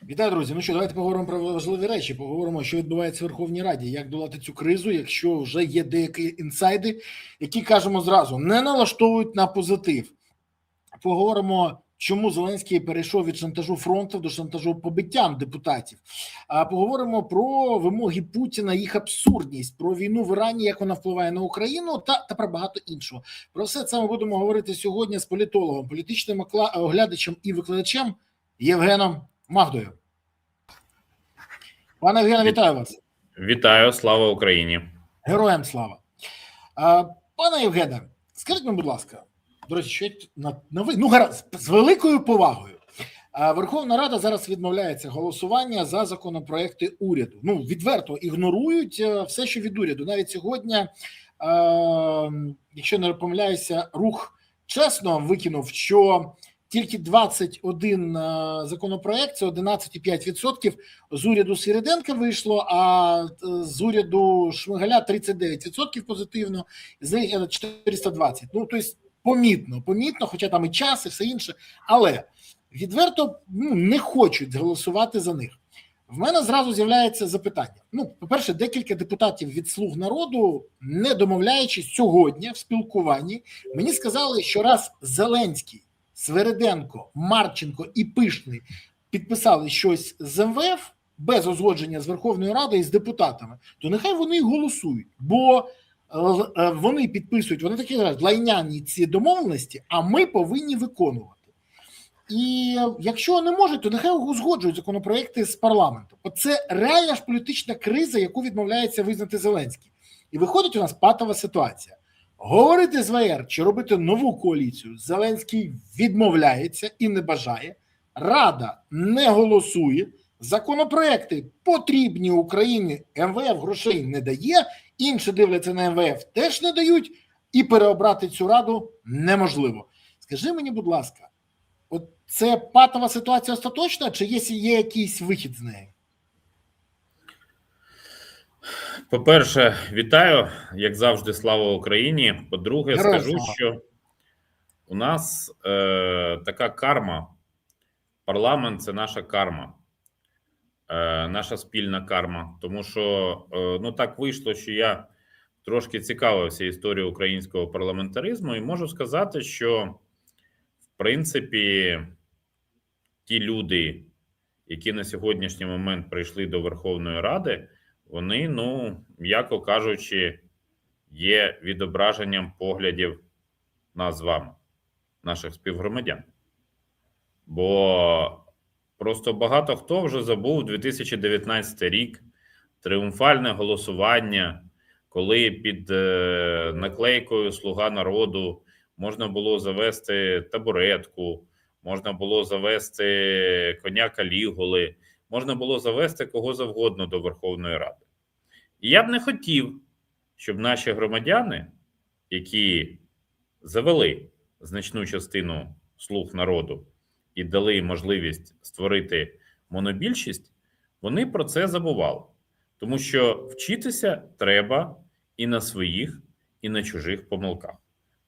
Вітаю, друзі. Ну що, давайте поговоримо про важливі речі. Поговоримо, що відбувається в Верховній Раді, як долати цю кризу, якщо вже є деякі інсайди, які, кажемо зразу, не налаштовують на позитив. Поговоримо, чому Зеленський перейшов від шантажу фронту до шантажу побиттям депутатів. А поговоримо про вимоги Путіна, їх абсурдність, про війну в Ірані, як вона впливає на Україну, та про багато іншого. Про все це ми будемо говорити сьогодні з політологом, політичним оглядачем і викладачем Євгеном Магдою. Пане Євгене, вітаю вас. Вітаю, слава Україні. Героям слава. Пане Євгене, скажіть мені, будь ласка, до речі, що на ви, ну гаразд, з великою повагою. Верховна Рада зараз відмовляється голосування за законопроекти уряду. Ну, відверто ігнорують все, що від уряду. Навіть сьогодні, якщо не помиляюся, рух чесно викинув, що тільки 21 законопроект, це 11,5% з уряду Свириденка вийшло, а з уряду Шмигаля 39% позитивно, з них 420. Ну, тобто помітно, хоча там і час, і все інше, але відверто не хочуть голосувати за них. В мене зразу з'являється запитання. Ну, по-перше, декілька депутатів від «Слуг народу», не домовляючись сьогодні в спілкуванні, мені сказали, що раз Зеленський, Свириденко, Марченко і Пишний підписали щось з МВФ без узгодження з Верховною Радою і з депутатами, то нехай вони голосують, бо вони підписують, вони такі лайняні ці домовленості, а ми повинні виконувати. І якщо не можуть, то нехай узгоджують законопроекти з парламентом. Оце реальна ж політична криза, яку відмовляється визнати Зеленський. І виходить у нас патова ситуація. Говорити з ВР чи робити нову коаліцію Зеленський відмовляється і не бажає. Рада не голосує. Законопроекти потрібні Україні, МВФ грошей не дає, інші дивляться на МВФ, теж не дають, і переобрати цю раду неможливо. Скажи мені, будь ласка, от це патова ситуація остаточна, чи є якийсь вихід з неї? По-перше, вітаю, як завжди, слава Україні. По-друге, скажу, що у нас така карма. Парламент – це наша карма, наша спільна карма. Тому що, ну так вийшло, що я трошки цікавився історією українського парламентаризму і можу сказати, що, в принципі, ті люди, які на сьогоднішній момент прийшли до Верховної Ради, вони, ну, м'яко кажучи, є відображенням поглядів нас з вами, наших співгромадян. Бо просто багато хто вже забув 2019 рік, тріумфальне голосування, коли під наклейкою «Слуга народу» можна було завести табуретку, можна було завести коня Калігули, можна було завести кого завгодно до Верховної Ради. І я б не хотів, щоб наші громадяни, які завели значну частину «Слуг народу» і дали можливість створити монобільшість, вони про це забували. Тому що вчитися треба і на своїх, і на чужих помилках.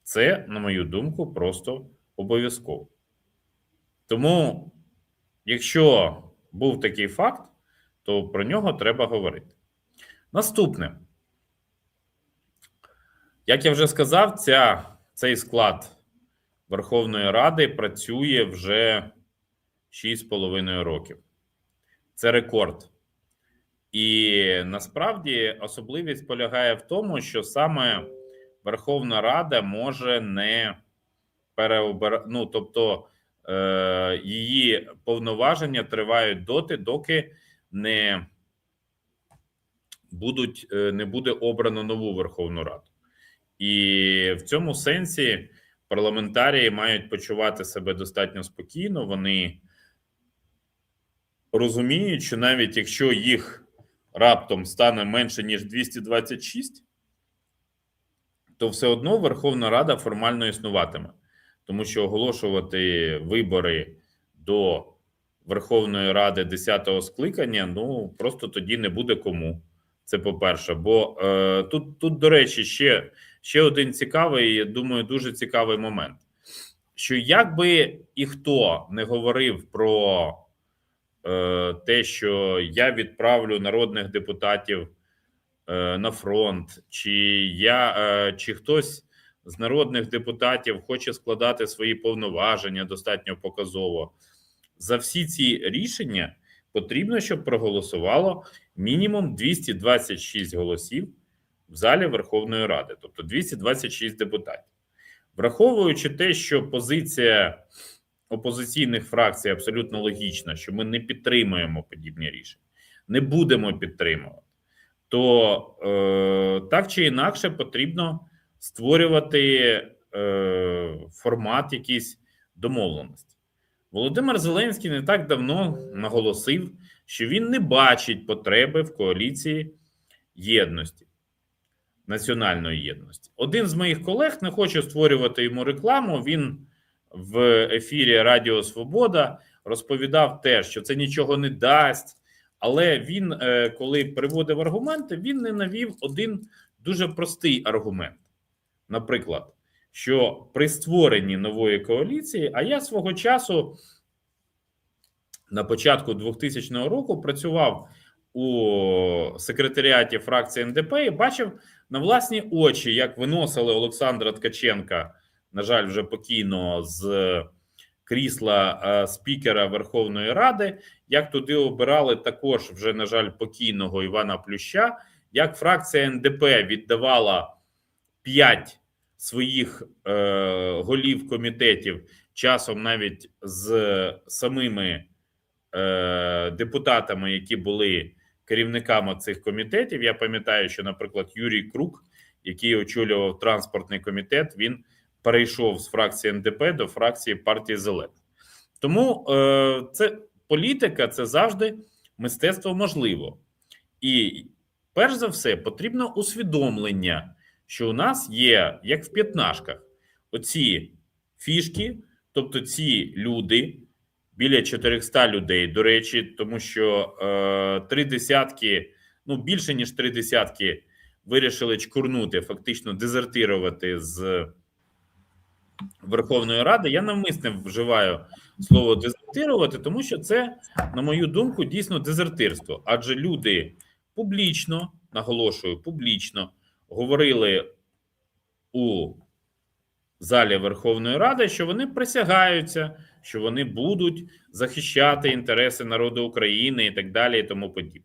Це, на мою думку, просто обов'язково. Тому, якщо був такий факт, то про нього треба говорити. Наступне. Як я вже сказав, цей склад Верховної Ради працює вже 6,5 років. Це рекорд. І насправді особливість полягає в тому, що саме Верховна Рада може не переобирати, ну, тобто її повноваження тривають доти, доки не буде обрано нову Верховну Раду. І в цьому сенсі парламентарії мають почувати себе достатньо спокійно. Вони розуміють, що навіть якщо їх раптом стане менше, ніж 226, то все одно Верховна Рада формально існуватиме. Тому що оголошувати вибори до Верховної Ради 10-го скликання, ну, просто тоді не буде кому. Це по-перше. Бо тут, до речі, ще один цікавий, я думаю, дуже цікавий момент. Що як би і хто не говорив про те, що я відправлю народних депутатів на фронт, чи хтось з народних депутатів хоче складати свої повноваження достатньо показово. За всі ці рішення потрібно, щоб проголосувало мінімум 226 голосів в залі Верховної Ради, тобто 226 депутатів. Враховуючи те, що позиція опозиційних фракцій абсолютно логічна, що ми не підтримуємо подібні рішення, не будемо підтримувати, то так чи інакше потрібно створювати формат якийсь домовленості. Володимир Зеленський не так давно наголосив, що він не бачить потреби в коаліції єдності, національної єдності. Один з моїх колег, не хочу створювати йому рекламу, він в ефірі Радіо Свобода розповідав теж, що це нічого не дасть, але він, коли приводив аргументи, він не навів один дуже простий аргумент. Наприклад, що при створенні нової коаліції, а я свого часу на початку 2000 року працював у секретаріаті фракції НДП і бачив на власні очі, як виносили Олександра Ткаченка, на жаль, вже покійного, з крісла спікера Верховної Ради, як туди обирали також вже, на жаль, покійного Івана Плюща, як фракція НДП віддавала 5 своїх голів комітетів, часом навіть з самими депутатами, які були керівниками цих комітетів. Я пам'ятаю, що, наприклад, Юрій Крук, який очолював транспортний комітет, він перейшов з фракції НДП до фракції партії Зелених. Тому це політика, це завжди мистецтво можливо. І перш за все потрібно усвідомлення, що у нас є, як в п'ятнашках, оці фішки, тобто ці люди, біля 400 людей, до речі, тому що 3 десятки, ну більше ніж 3 десятки вирішили чкурнути, фактично дезертирувати з Верховної Ради. Я навмисне вживаю слово дезертирувати, тому що це, на мою думку, дійсно дезертирство. Адже люди публічно, наголошую, публічно говорили у залі Верховної Ради, що вони присягаються, що вони будуть захищати інтереси народу України і так далі, і тому подібне.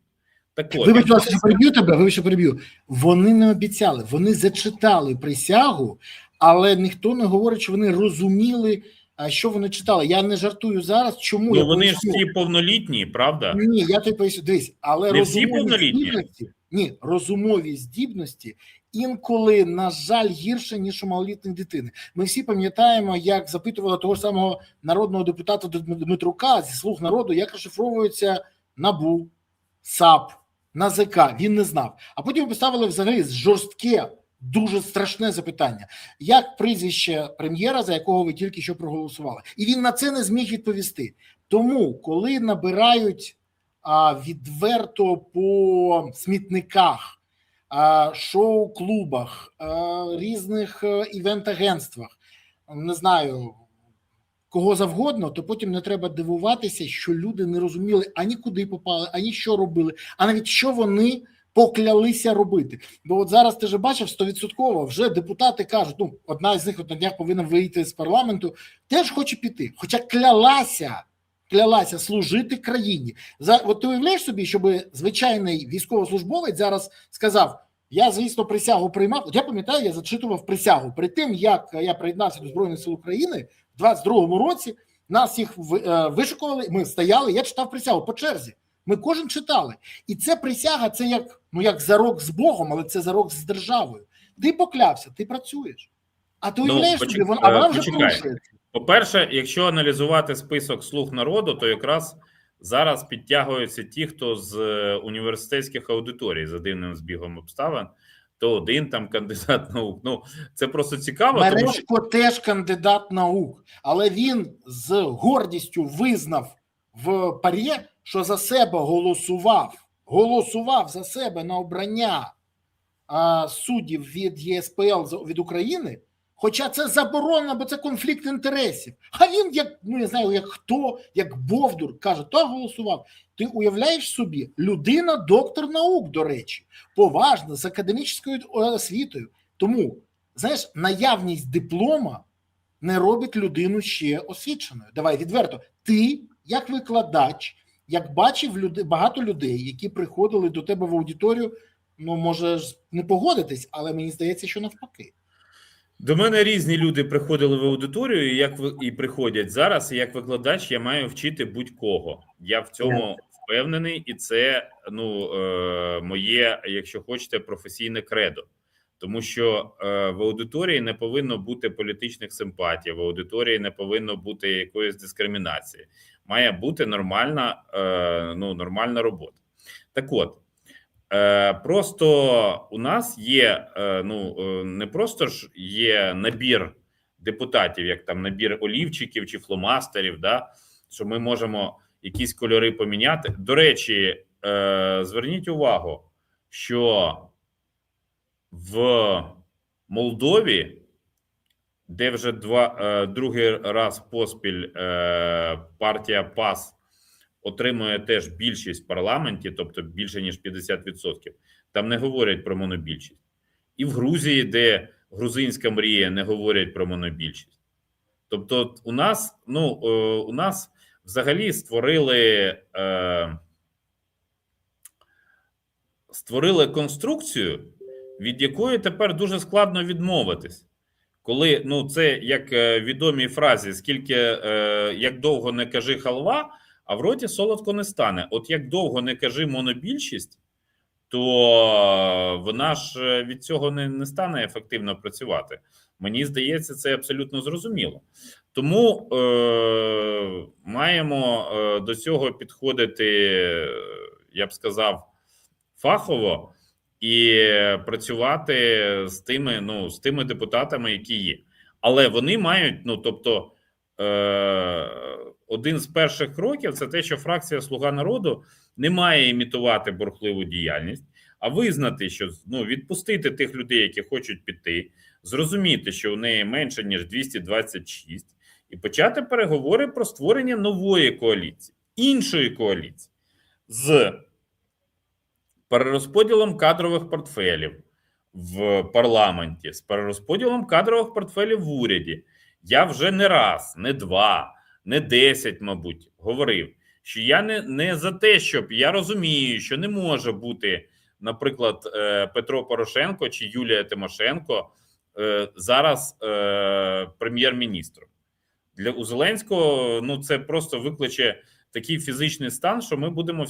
Так от, вибач, що переб'ю. Вони не обіцяли, вони зачитали присягу, але ніхто не говорить, що вони розуміли, що вони читали. Я не жартую зараз, чому. Ну, вони ж всі повнолітні, правда? Ні, я тобі поясню, дивись, але не всі повнолітні? Розумові здібності інколи, на жаль, гірше, ніж у малолітніх дитини. Ми всі пам'ятаємо, як запитували того ж самого народного депутата Дмитрука зі «Слуг народу», як розшифровується НАБУ, САП, НАЗК. Він не знав. А потім поставили взагалі жорстке, дуже страшне запитання. Як прізвище прем'єра, за якого ви тільки що проголосували? І він на це не зміг відповісти. Тому, коли набирають відверто по смітниках, шоу-клубах, різних івент-агентствах, не знаю, кого завгодно, то потім не треба дивуватися, що люди не розуміли ані куди попали, ані що робили, а навіть що вони поклялися робити. Бо от зараз ти ж бачив 100% вже депутати кажуть, ну, одна з них на днях повинна вийти з парламенту, теж хоче піти, хоча клялася служити країні. От ти уявляєш собі, щоб звичайний військовослужбовець зараз сказав, я, звісно, присягу приймав. От я пам'ятаю, я зачитував присягу. Перед тим, як я приєднався до Збройних сил України, в 22-му році нас їх вишукували, ми стояли, я читав присягу по черзі. Ми кожен читали. І це присяга, це як, ну, як зарок з Богом, але це зарок з державою. Ти поклявся, ти працюєш. А ти уявляєш собі, вона вже порушується. По-перше, якщо аналізувати список «Слуг народу», то якраз зараз підтягуються ті, хто з університетських аудиторій за дивним збігом обставин, то один там кандидат наук. Ну, це просто цікаво. Мережко теж кандидат наук, але він з гордістю визнав в ПАРЄ, що за себе голосував за себе на обрання суддів від ЄСПЛ від України, Хоча це заборонено, бо це конфлікт інтересів. А він, як, ну я знаю, як хто, як Бовдур, каже, то голосував. Ти уявляєш собі, людина, доктор наук, до речі, поважна, з академічною освітою. Тому, знаєш, наявність диплома не робить людину ще освіченою. Давай відверто. Ти, як викладач, як бачив багато людей, які приходили до тебе в аудиторію, ну, може не погодитись, але мені здається, що навпаки. До мене різні люди приходили в аудиторію, і приходять зараз. І як викладач я маю вчити будь-кого. Я в цьому впевнений, і це моє, якщо хочете, професійне кредо. Тому що в аудиторії не повинно бути політичних симпатій, в аудиторії не повинно бути якоїсь дискримінації. Має бути нормальна робота. Так от, просто у нас є, не просто ж є набір депутатів, як там набір олівчиків чи фломастерів, да, що ми можемо якісь кольори поміняти. До речі, зверніть увагу, що в Молдові, де вже другий раз поспіль партія ПАС отримує теж більшість в парламенті, тобто більше ніж 50%, там не говорять про монобільшість. І в Грузії, де грузинська мрія, не говорять про монобільшість. Тобто у нас взагалі створили конструкцію, від якої тепер дуже складно відмовитись. Коли, це як відомій фразі, як довго не кажи халва, а в роті солодко не стане. От як довго не кажи монобільшість, то вона ж від цього не стане ефективно працювати. Мені здається, це абсолютно зрозуміло. Тому маємо до цього підходити, я б сказав, фахово і працювати з тими депутатами, які є. Але вони мають, один з перших кроків – це те, що фракція «Слуга народу» не має імітувати бурхливу діяльність, а визнати, що відпустити тих людей, які хочуть піти, зрозуміти, що у неї менше, ніж 226, і почати переговори про створення нової коаліції, іншої коаліції, з перерозподілом кадрових портфелів в парламенті, з перерозподілом кадрових портфелів в уряді. Я вже не раз, не два, не 10, мабуть, говорив, що я не за те, щоб я розумію, що не може бути, наприклад, Петро Порошенко чи Юлія Тимошенко зараз прем'єр-міністром. У Зеленського це просто викличе такий фізичний стан, що ми будемо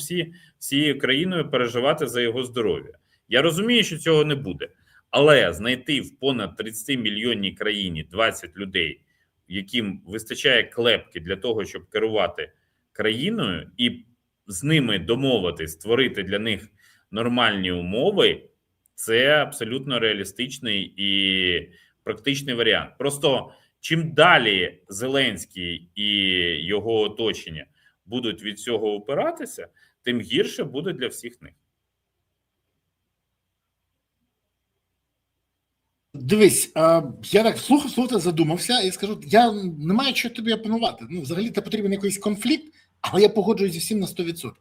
всією країною переживати за його здоров'я. Я розумію, що цього не буде, але знайти в понад 30-мільйонній країні 20 людей, яким вистачає клепки для того, щоб керувати країною, і з ними домовитись, створити для них нормальні умови, це абсолютно реалістичний і практичний варіант. Просто чим далі Зеленський і його оточення будуть від цього опиратися, тим гірше буде для всіх них. Дивись, я так слухав, задумався і скажу, я не маю чого тобі опанувати. Взагалі, це потрібен якийсь конфлікт, але я погоджуюсь зі всім на 100%.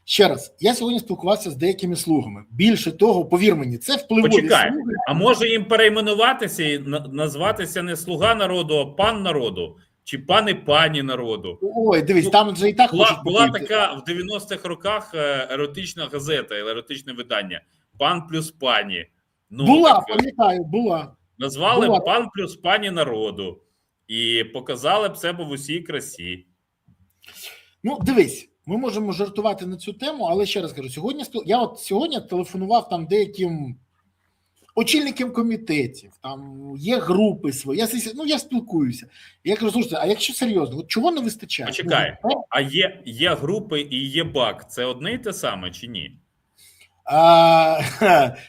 Ще раз, я сьогодні спілкувався з деякими слугами. Більше того, повір мені, це впливові Почекай, слуги. А може їм перейменуватися і назватися не «Слуга народу», а «Пан народу»? Чи «Пан і пані народу»? Ой, дивись, там вже і так була така в 90-х роках еротична газета, еротичне видання «Пан плюс пані». Була, пам'ятаю, була. Назвали була. «Пан плюс пані народу» і показали б себе в усій красі. Дивись, ми можемо жартувати на цю тему, але ще раз кажу, сьогодні телефонував там деяким очільникам комітетів, там є групи свої, я спілкуюся. Я кажу, слушайте, а якщо серйозно, чого не вистачає? Почекай, а є групи і є БАК, це одне і те саме чи ні?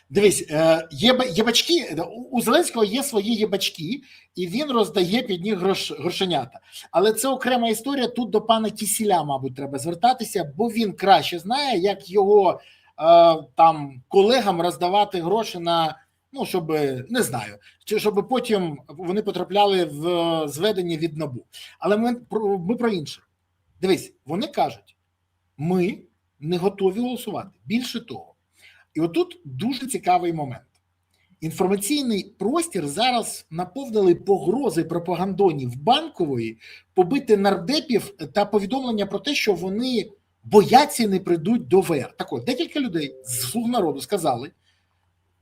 Дивись, є бачки, у Зеленського є свої єбачки, і він роздає під них грошенята. Але це окрема історія, тут до пана Кісіля, мабуть, треба звертатися, бо він краще знає, як його там колегам роздавати гроші на Ну, щоб, не знаю, чи щоб потім вони потрапляли в зведення від НАБУ. Але ми про інше. Дивись, вони кажуть, ми не готові голосувати. Більше того. І отут дуже цікавий момент. Інформаційний простір зараз наповнили погрози пропагандонів Банкової, побити нардепів та повідомлення про те, що вони бояться і не прийдуть до ВР. Так от, декілька людей з «Слуг народу» сказали,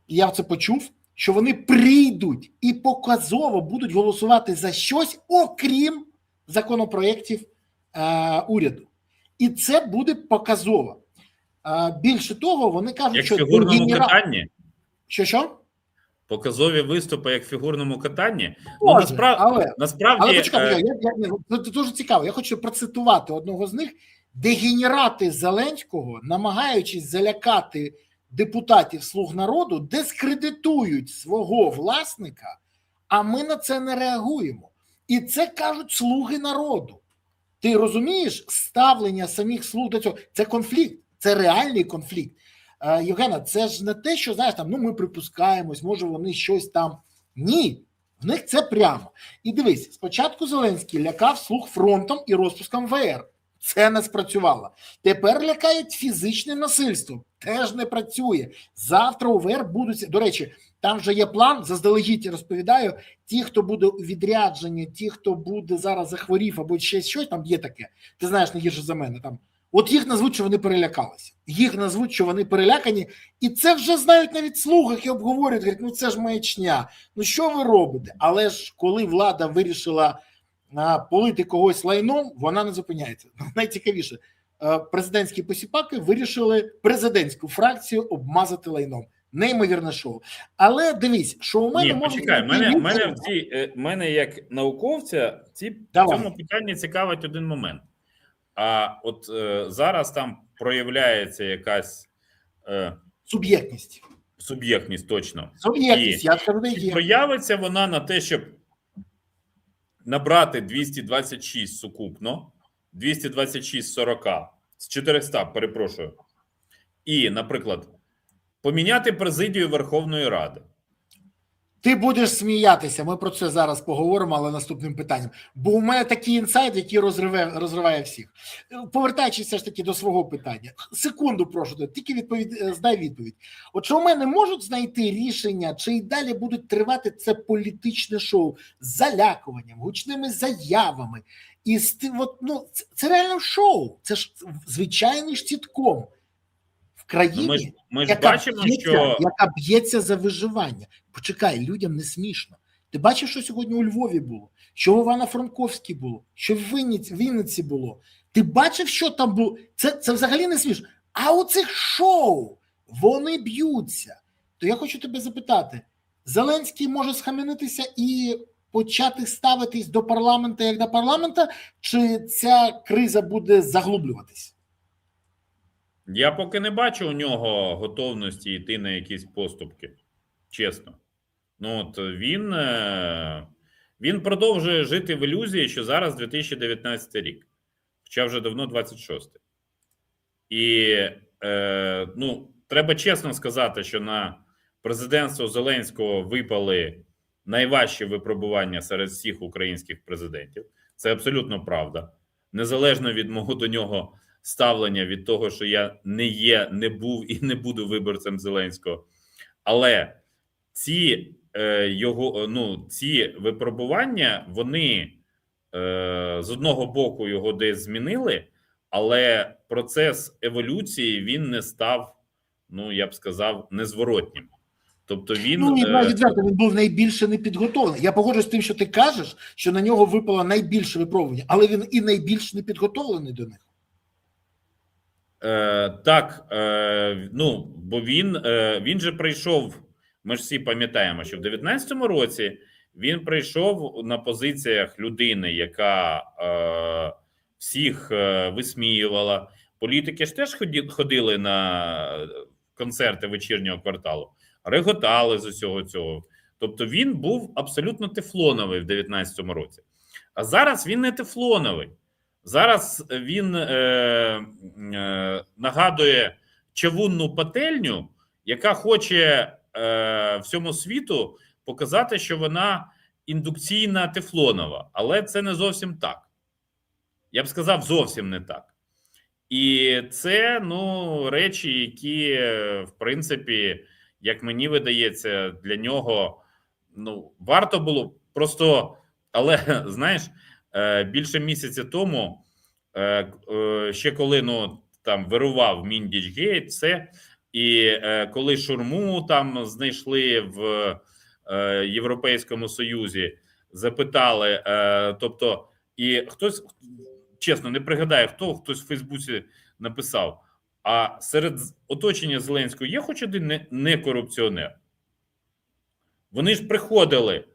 я це почув, що вони прийдуть і показово будуть голосувати за щось, окрім законопроєктів уряду. І це буде показово. Більше того, вони кажуть, як що... в фігурному катанні? Що? Показові виступи, як в фігурному катанні? Може, насправді... Але почекай, це дуже цікаво. Я хочу процитувати одного з них, де генерати Зеленського, намагаючись залякати депутатів «Слуг народу», дискредитують свого власника, а ми на це не реагуємо. І це кажуть «Слуги народу». Ти розумієш ставлення самих «Слуг» до цього? Це конфлікт, це реальний конфлікт. Євгена, це ж не те, що, знаєш, там, ну, ми припускаємось, може вони щось там. Ні, в них це прямо. І дивись, спочатку Зеленський лякав «Слуг» фронтом і розпуском ВР. Це не спрацювало. Тепер лякають фізичним насильством. Теж не працює. Завтра у ВР будуть... До речі, там вже є план, заздалегідь розповідаю, ті, хто буде у відрядженні, ті, хто буде зараз захворів або ще щось, там є таке. Ти знаєш, не гірше за мене. Там. От їх назвуть, що вони перелякалися. Їх назвуть, що вони перелякані. І це вже знають навіть «Слугах» і обговорюють. Говорять, ну це ж маячня. Ну що ви робите? Але ж коли влада вирішила полити когось лайном, вона не зупиняється. Найцікавіше, президентські посіпаки вирішили президентську фракцію обмазати лайном. Неймовірне шоу. Але дивись, що у мене... Ні, почекай, мене як науковця в цьому питанні цікавить один момент. А от зараз там проявляється якась... Суб'єктність, точно. Суб'єктність, я скажу, не є. Проявиться вона на те, щоб набрати 226 сукупно, 226 з 40, з 400, перепрошую, і, наприклад, поміняти президію Верховної Ради. Ти будеш сміятися, ми про це зараз поговоримо, але наступним питанням. Бо у мене такий інсайт, який розриває всіх. Повертаючись все ж таки до свого питання. Секунду, прошу, тільки здай відповідь. От що у мене можуть знайти рішення, чи й далі будуть тривати це політичне шоу з залякуванням, гучними заявами. І це реально шоу, це ж звичайний сітком. Країні, ми ж бачимо, яка б'ється за виживання. Почекай, людям не смішно. Ти бачив, що сьогодні у Львові було? Що в Івано-Франковській було? Що в Вінниці було? Ти бачив, що там було? Це взагалі не смішно. А у цих шоу вони б'ються. То я хочу тебе запитати, Зеленський може схаменутися і почати ставитись до парламенту як до парламенту, чи ця криза буде заглублюватись? Я поки не бачу у нього готовності йти на якісь поступки, чесно. Ну от він продовжує жити в ілюзії, що зараз 2019 рік, хоча вже давно 26. І треба чесно сказати, що на президентство Зеленського випали найважчі випробування серед всіх українських президентів. Це абсолютно правда. Незалежно від мого до нього ставлення, від того, що я не є, не був і не буду виборцем Зеленського. Але ці випробування, вони з одного боку його десь змінили, але процес еволюції, він не став, я б сказав, незворотнім. Тобто він... відверто, він був найбільше непідготовлений. Я погоджуюсь з тим, що ти кажеш, що на нього випало найбільше випробування, але він і найбільш непідготовлений до них. Так, бо він же прийшов, ми ж всі пам'ятаємо, що в 19-му році він прийшов на позиціях людини, яка всіх висміювала. Політики ж теж ходили на концерти вечірнього кварталу, реготали з усього цього. Тобто він був абсолютно тефлоновий в 19-му році. А зараз він не тефлоновий. Зараз він нагадує чавунну пательню, яка хоче всьому світу показати, що вона індукційна тефлонова, але це не зовсім так. Я б сказав, зовсім не так. І це, ну, речі, які, в принципі, як мені видається, для нього, ну, варто було просто, але, знаєш, більше місяця тому, ще коли, ну, там вирував Міндічгейт, все, і коли шурму там знайшли в Європейському Союзі, запитали, тобто, і хтось, чесно, не пригадаю, хтось в Фейсбуці написав, а серед оточення Зеленського є хоч один не корупціонер? Вони ж приходили,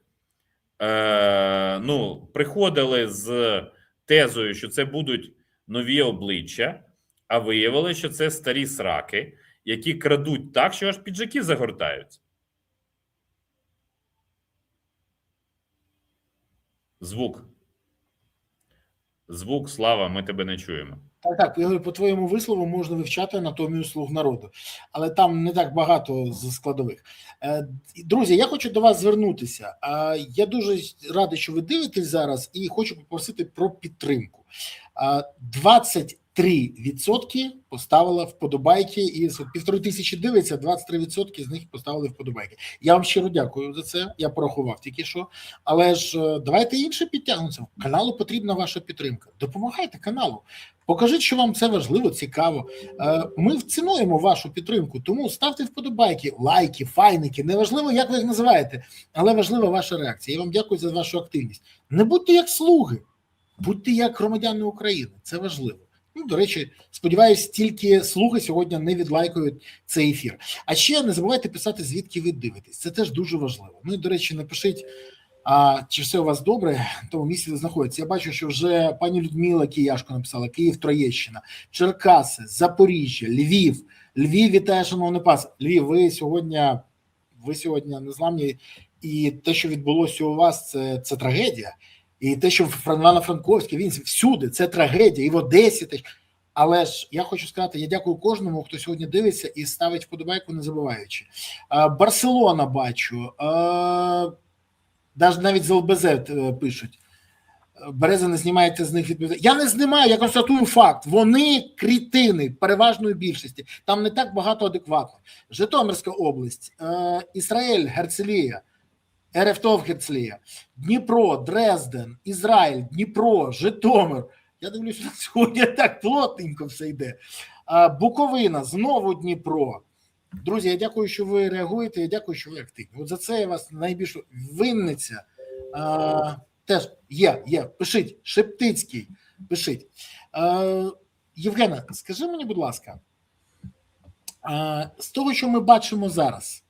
приходили з тезою, що це будуть нові обличчя, а виявилося, що це старі сраки, які крадуть так, що аж піджаки загортаються. Звук, Слава, ми тебе не чуємо. Так, я говорю, по твоєму вислову можна вивчати анатомію слуг народу, але там не так багато з складових. Друзі, я хочу до вас звернутися. Я дуже радий, що ви дивитесь зараз, і хочу попросити про підтримку. 23% поставила вподобайки, і 1500 дивиться, 23% з них поставили вподобайки. Я вам щиро дякую за це, я порахував тільки що. Але ж давайте інше підтягнемося. Каналу потрібна ваша підтримка. Допомагайте каналу. Покажіть, що вам це важливо, цікаво. Ми цінуємо вашу підтримку, тому ставте вподобайки, лайки, файники. Неважливо, як ви їх називаєте, але важлива ваша реакція. Я вам дякую за вашу активність. Не будьте як слуги, будьте як громадяни України. Це важливо. Ну, до речі, сподіваюсь, тільки слуги сьогодні не відлайкують цей ефір. А ще не забувайте писати, звідки ви дивитесь. Це теж дуже важливо. Ну і, до речі, напишіть, чи все у вас добре, в тому місці, де знаходиться. Я бачу, що вже пані Людмила Кияшко написала, Київ, Троєщина, Черкаси, Запоріжжя, Львів. Львів, вітає, шановний пас. Львів, ви сьогодні незламні, і те, що відбулося у вас, це трагедія. І те, що в Івано-Франковській, він всюди, це трагедія, і в Одесі теж. Але ж я хочу сказати, я дякую кожному, хто сьогодні дивиться і ставить вподобайку, не забуваючи. Барселона бачу, навіть з ЛБЗ пишуть. Береза не знімаєте з них відповідальність. Я не знімаю, я констатую факт. Вони крітини переважної більшості. Там не так багато адекватних. Житомирська область, Ізраїль, Герцелія, РФТОВ Герцелія, Дніпро, Дрезден, Ізраїль, Дніпро, Житомир. Я дивлюся, що сьогодні так плотненько все йде. Буковина, знову Дніпро. Друзі, я дякую, що ви реагуєте, я дякую, що ви активні. От за це я вас найбільше. Винниця теж є. Пишіть, Шептицький, пишіть. Євгена, скажи мені, будь ласка, з того, що ми бачимо зараз,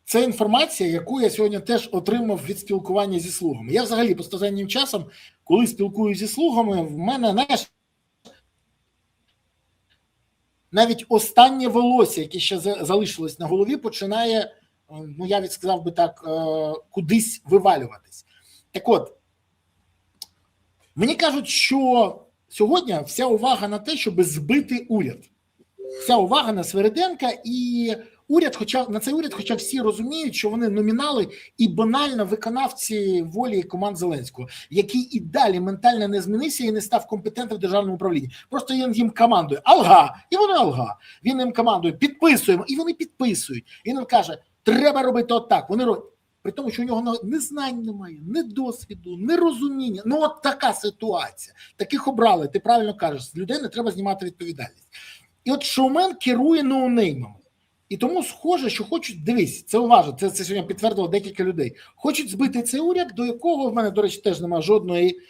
це інформація, яку я сьогодні теж отримав від спілкування зі слугами. Я взагалі по останнім часом, коли спілкуюся зі слугами, в мене, знаєш, навіть останнє волосся, яке ще залишилось на голові, починає, я сказав би так, кудись вивалюватись. Так от, мені кажуть, що сьогодні вся увага на те, щоб збити уряд. Вся увага на Свериденка і уряд, хоча всі розуміють, що вони номінали і банально виконавці волі команд Зеленського, який і далі ментально не змінився і не став компетентним в державному управлінні. Просто він їм командує алга, і вони алга. Він їм командує, підписуємо, і вони підписують. Він їм каже, треба робити отак. Вони роблять. При тому, що у нього не знань немає, ні досвіду, ні розуміння. Ну от така ситуація. Таких обрали, ти правильно кажеш, з людей не треба знімати відповідальність. І от шоумен керує ноунеймами. І тому схоже, що хочуть, дивись, це уважно, це сьогодні підтвердило декілька людей, хочуть збити цей уряд, до якого в мене, до речі, теж немає жодної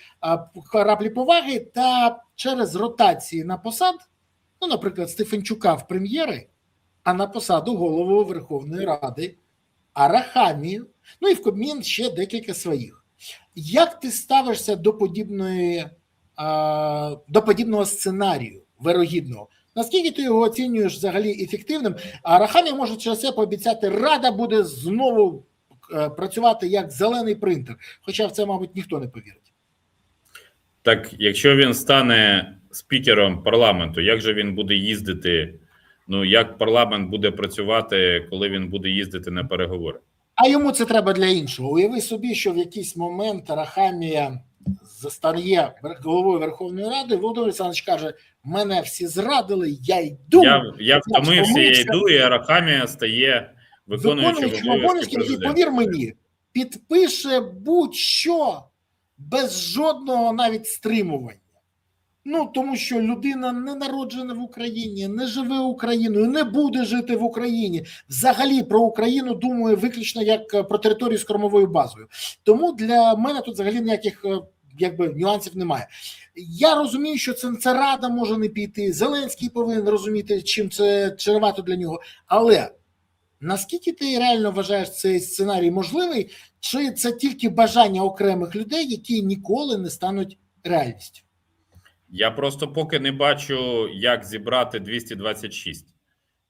краплі поваги, та через ротації на посад, наприклад, Стефанчука в прем'єри, а на посаду голову Верховної Ради Арахамію, і в Кабмін ще декілька своїх. Як ти ставишся до подібного сценарію, вирогідного? Наскільки ти його оцінюєш взагалі ефективним? А Арахамія може через це пообіцяти, Рада буде знову працювати як зелений принтер. Хоча в це, мабуть, ніхто не повірить. Так, якщо він стане спікером парламенту, як же він буде їздити Ну, як парламент буде працювати, коли він буде їздити на переговори? А йому це треба для іншого. Уяви собі, що в якийсь момент Арахамія стає головою Верховної Ради, Володимир Олександрович каже, мене всі зрадили, я йду. Я втомився, я йду, і Арахамія стає виконуючим обов'язки який, президента. повір мені, підпише будь-що без жодного навіть стримування. Ну, тому що людина не народжена в Україні, не живе Україною, не буде жити в Україні. Взагалі про Україну думає виключно як про територію з кормовою базою. Тому для мене тут взагалі ніяких нюансів немає. Я розумію, що це Рада може не піти, Зеленський повинен розуміти, чим це чревато для нього. Але наскільки ти реально вважаєш цей сценарій можливий, чи це тільки бажання окремих людей, які ніколи не стануть реальністю? Я просто поки не бачу, як зібрати 226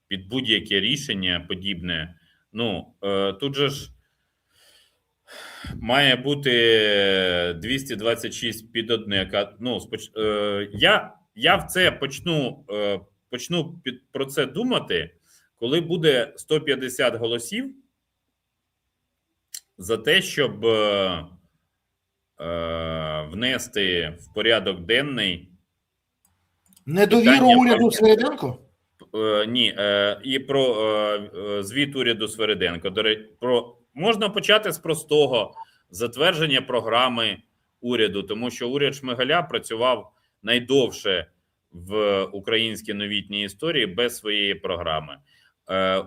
під будь-яке рішення подібне. Ну, тут же ж має бути 226 під одне. Ну, я в це почну про це думати, коли буде 150 голосів за те, щоб внести в порядок денний недовіру уряду Свириденко? Ні, і про звіт уряду Свириденко. До речі, можна почати з простого затвердження програми уряду, тому що уряд Шмигаля працював найдовше в українській новітній історії без своєї програми.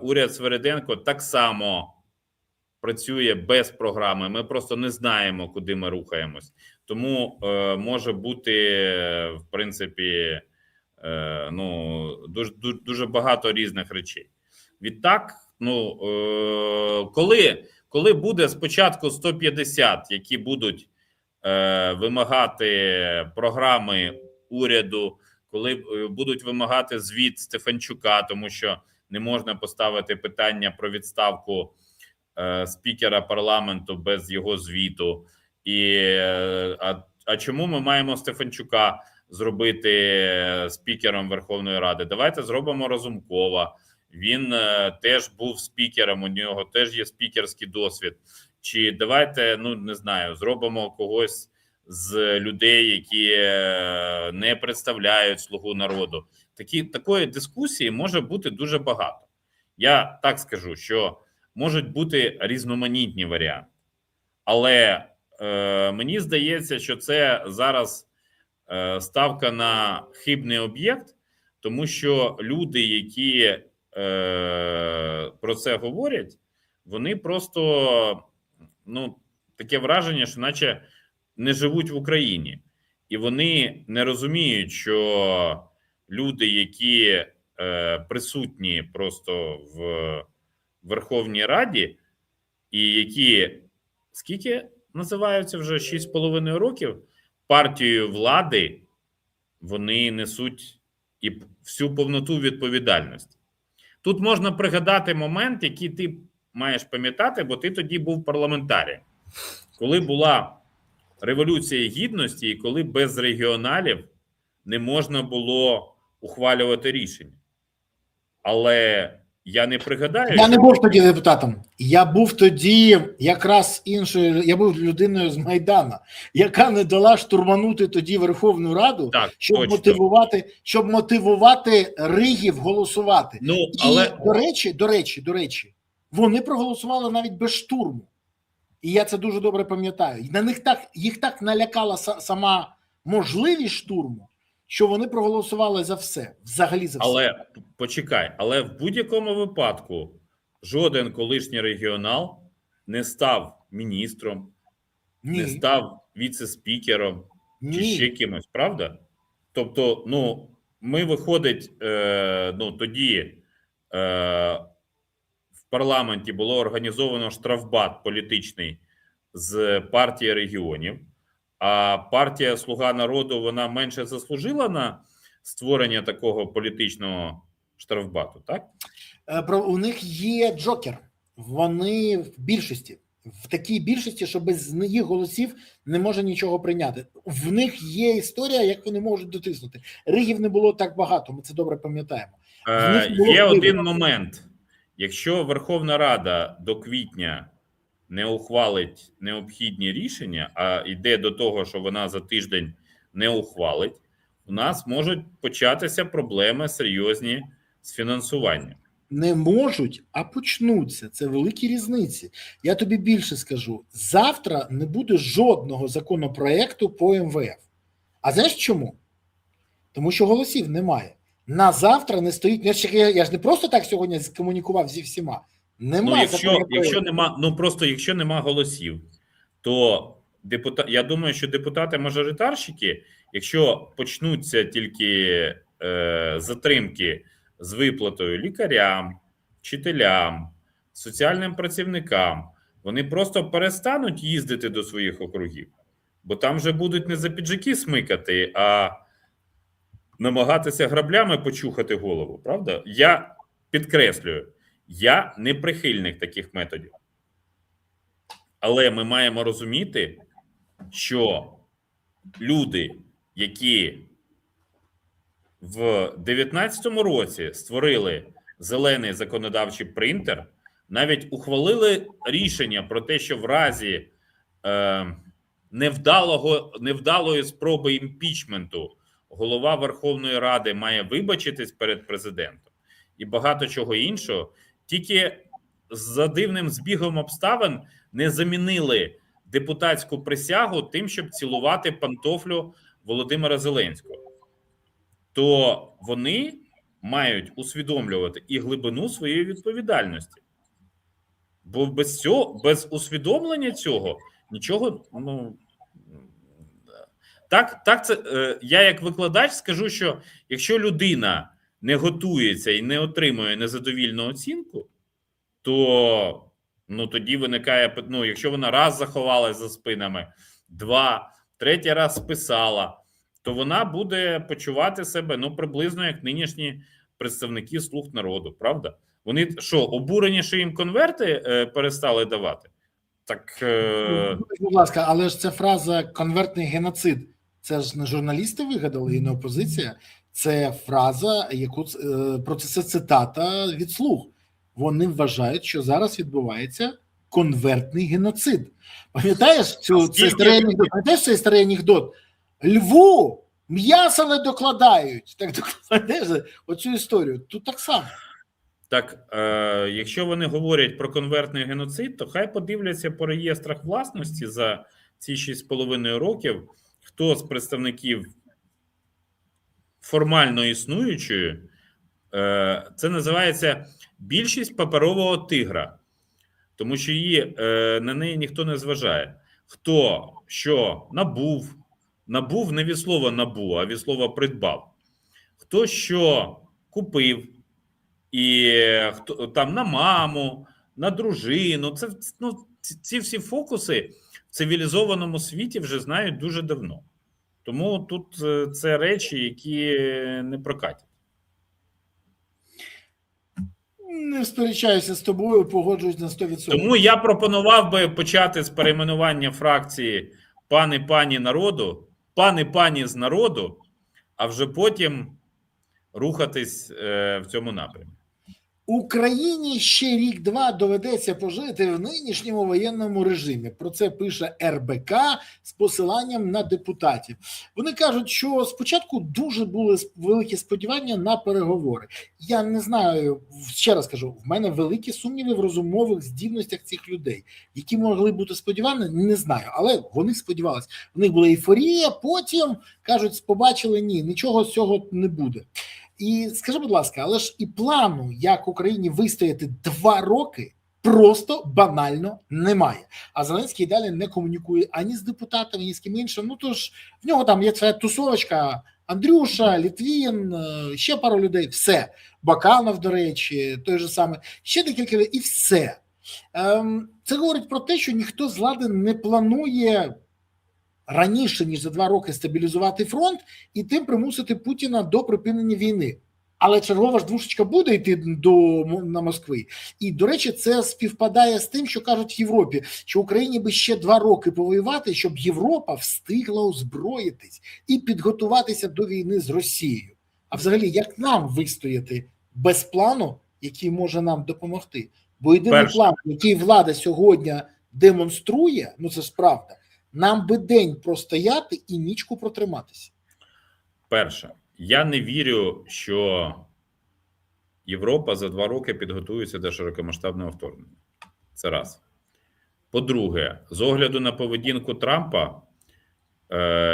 Уряд Свириденко так само працює без програми. Ми просто не знаємо, куди ми рухаємось. Тому може бути, в принципі, дуже багато різних речей. Відтак, коли буде спочатку 150, які будуть вимагати програми уряду, коли будуть вимагати звіт Стефанчука, тому що не можна поставити питання про відставку спікера парламенту без його звіту. А чому ми маємо Стефанчука зробити спікером Верховної Ради? Давайте зробимо Разумкова. Він теж був спікером, у нього теж є спікерський досвід. Чи давайте, не знаю, зробимо когось з людей, які не представляють «Слугу народу». Такої дискусії може бути дуже багато. Я так скажу, що можуть бути різноманітні варіанти. Але мені здається, що це зараз ставка на хибний об'єкт, тому що люди, які про це говорять, вони просто, таке враження, що наче не живуть в Україні. І вони не розуміють, що люди, які присутні просто в Верховній Раді, і які, скільки називаються вже 6,5 років, партією влади, вони несуть і всю повноту відповідальності. Тут можна пригадати момент, який ти маєш пам'ятати, бо ти тоді був парламентарієм. Коли була Революція Гідності і коли без регіоналів не можна було ухвалювати рішення. Але я не пригадаю... Я не був тоді депутатом. Я був тоді якраз іншою, я був людиною з Майдана, яка не дала штурманути тоді Верховну Раду, так, щоб мотивувати ригів голосувати. Але... І, до речі, вони проголосували навіть без штурму. І я це дуже добре пам'ятаю. Їх так налякала сама можливість штурму, що вони проголосували за все, взагалі за все. Але, почекай, але в будь-якому випадку жоден колишній регіонал не став міністром, не став віце-спікером чи ще кимось, правда? Тобто, ми, виходить, тоді в парламенті було організовано штрафбат політичний з партії регіонів, а партія «Слуга народу», вона менше заслужила на створення такого політичного штрафбату, так? У них є джокер. Вони в більшості. в такій більшості, що без їх голосів не може нічого прийняти. В них є історія, як вони можуть дотиснути. Ригів не було так багато, ми це добре пам'ятаємо. Є один момент. Якщо Верховна Рада до квітня не ухвалить необхідні рішення, а йде до того, що вона за тиждень не ухвалить, у нас можуть початися проблеми серйозні з фінансуванням. Не можуть, а почнуться. Це великі різниці. Я тобі більше скажу. Завтра не буде жодного законопроекту по МВФ. А знаєш чому? Тому що голосів немає. На завтра не стоїть. Я ж не просто так сьогодні комунікував зі всіма. Нема якщо нема голосів, то я думаю, що депутати-мажоритарщики, якщо почнуться тільки затримки з виплатою лікарям, вчителям, соціальним працівникам, вони просто перестануть їздити до своїх округів, бо там вже будуть не за піджаки смикати, а намагатися граблями почухати голову, правда? Я підкреслюю, я не прихильник таких методів. Але ми маємо розуміти, що люди, які в 2019 році створили зелений законодавчий принтер, навіть ухвалили рішення про те, що в разі невдалої спроби імпічменту голова Верховної Ради має вибачитись перед президентом і багато чого іншого, тільки за дивним збігом обставин не замінили депутатську присягу тим, щоб цілувати пантофлю Володимира Зеленського. То вони мають усвідомлювати і глибину своєї відповідальності. Бо без усвідомлення цього нічого, я як викладач скажу, що якщо людина не готується і не отримує незадовільну оцінку, то тоді виникає, якщо вона раз заховалась за спинами, два, третій раз списала, то вона буде почувати себе, приблизно як нинішні представники «Слуг народу», правда? Вони що, обурені, що їм конверти перестали давати? Так... Будь ласка, але ж ця фраза «конвертний геноцид», це ж не журналісти вигадали і не опозиція, це фраза, це цитата від «Слуг». Вони вважають, що зараз відбувається конвертний геноцид. Пам'ятаєш цей старий анекдот? Льву м'ясо не докладають. Так докладаєш оцю історію. Тут так само. Так, якщо вони говорять про конвертний геноцид, то хай подивляться по реєстрах власності за ці 6,5 років, хто з представників формально існуючої, це називається більшість паперового тигра, тому що на неї ніхто не зважає. Хто що набув не від слова набу, а від слова придбав. Хто що купив, і хто там на маму, на дружину. Ці всі фокуси в цивілізованому світі вже знають дуже давно. Тому тут це речі, які не прокатять. Не сперечаюся з тобою, погоджуюсь на 100%. Тому я пропонував би почати з перейменування фракції пани народу, пани з народу, а вже потім рухатись в цьому напрямі. Україні ще рік-два доведеться пожити в нинішньому воєнному режимі. Про це пише РБК з посиланням на депутатів. Вони кажуть, що спочатку дуже були великі сподівання на переговори. Я не знаю, ще раз кажу, в мене великі сумніви в розумових здібностях цих людей. Які могли бути сподівання, не знаю, але вони сподівалися. В них була ейфорія, потім, кажуть, побачили, ні, нічого з цього не буде. І скажи, будь ласка, але ж і плану, як Україні вистояти 2 роки, просто банально немає. А Зеленський далі не комунікує ані з депутатами, ні з ким іншим. Тож в нього там є ця тусовочка Андрюша, Літвін, ще пару людей, все. Баканов, до речі, той же самий, ще декілька людей, і все. Це говорить про те, що ніхто з влади не планує раніше, ніж за 2 роки стабілізувати фронт і тим примусити Путіна до припинення війни. але чергова ж двушечка буде йти на Москви. І, до речі, це співпадає з тим, що кажуть в Європі, що Україні би ще 2 роки повоювати, щоб Європа встигла озброїтись і підготуватися до війни з Росією. А взагалі, як нам вистояти без плану, який може нам допомогти? Бо єдиний план, який влада сьогодні демонструє, ну це ж правда, нам би день простояти і нічку протриматися. Перше, я не вірю, що Європа за 2 роки підготується до широкомасштабного вторгнення. Це раз. По-друге, з огляду на поведінку Трампа,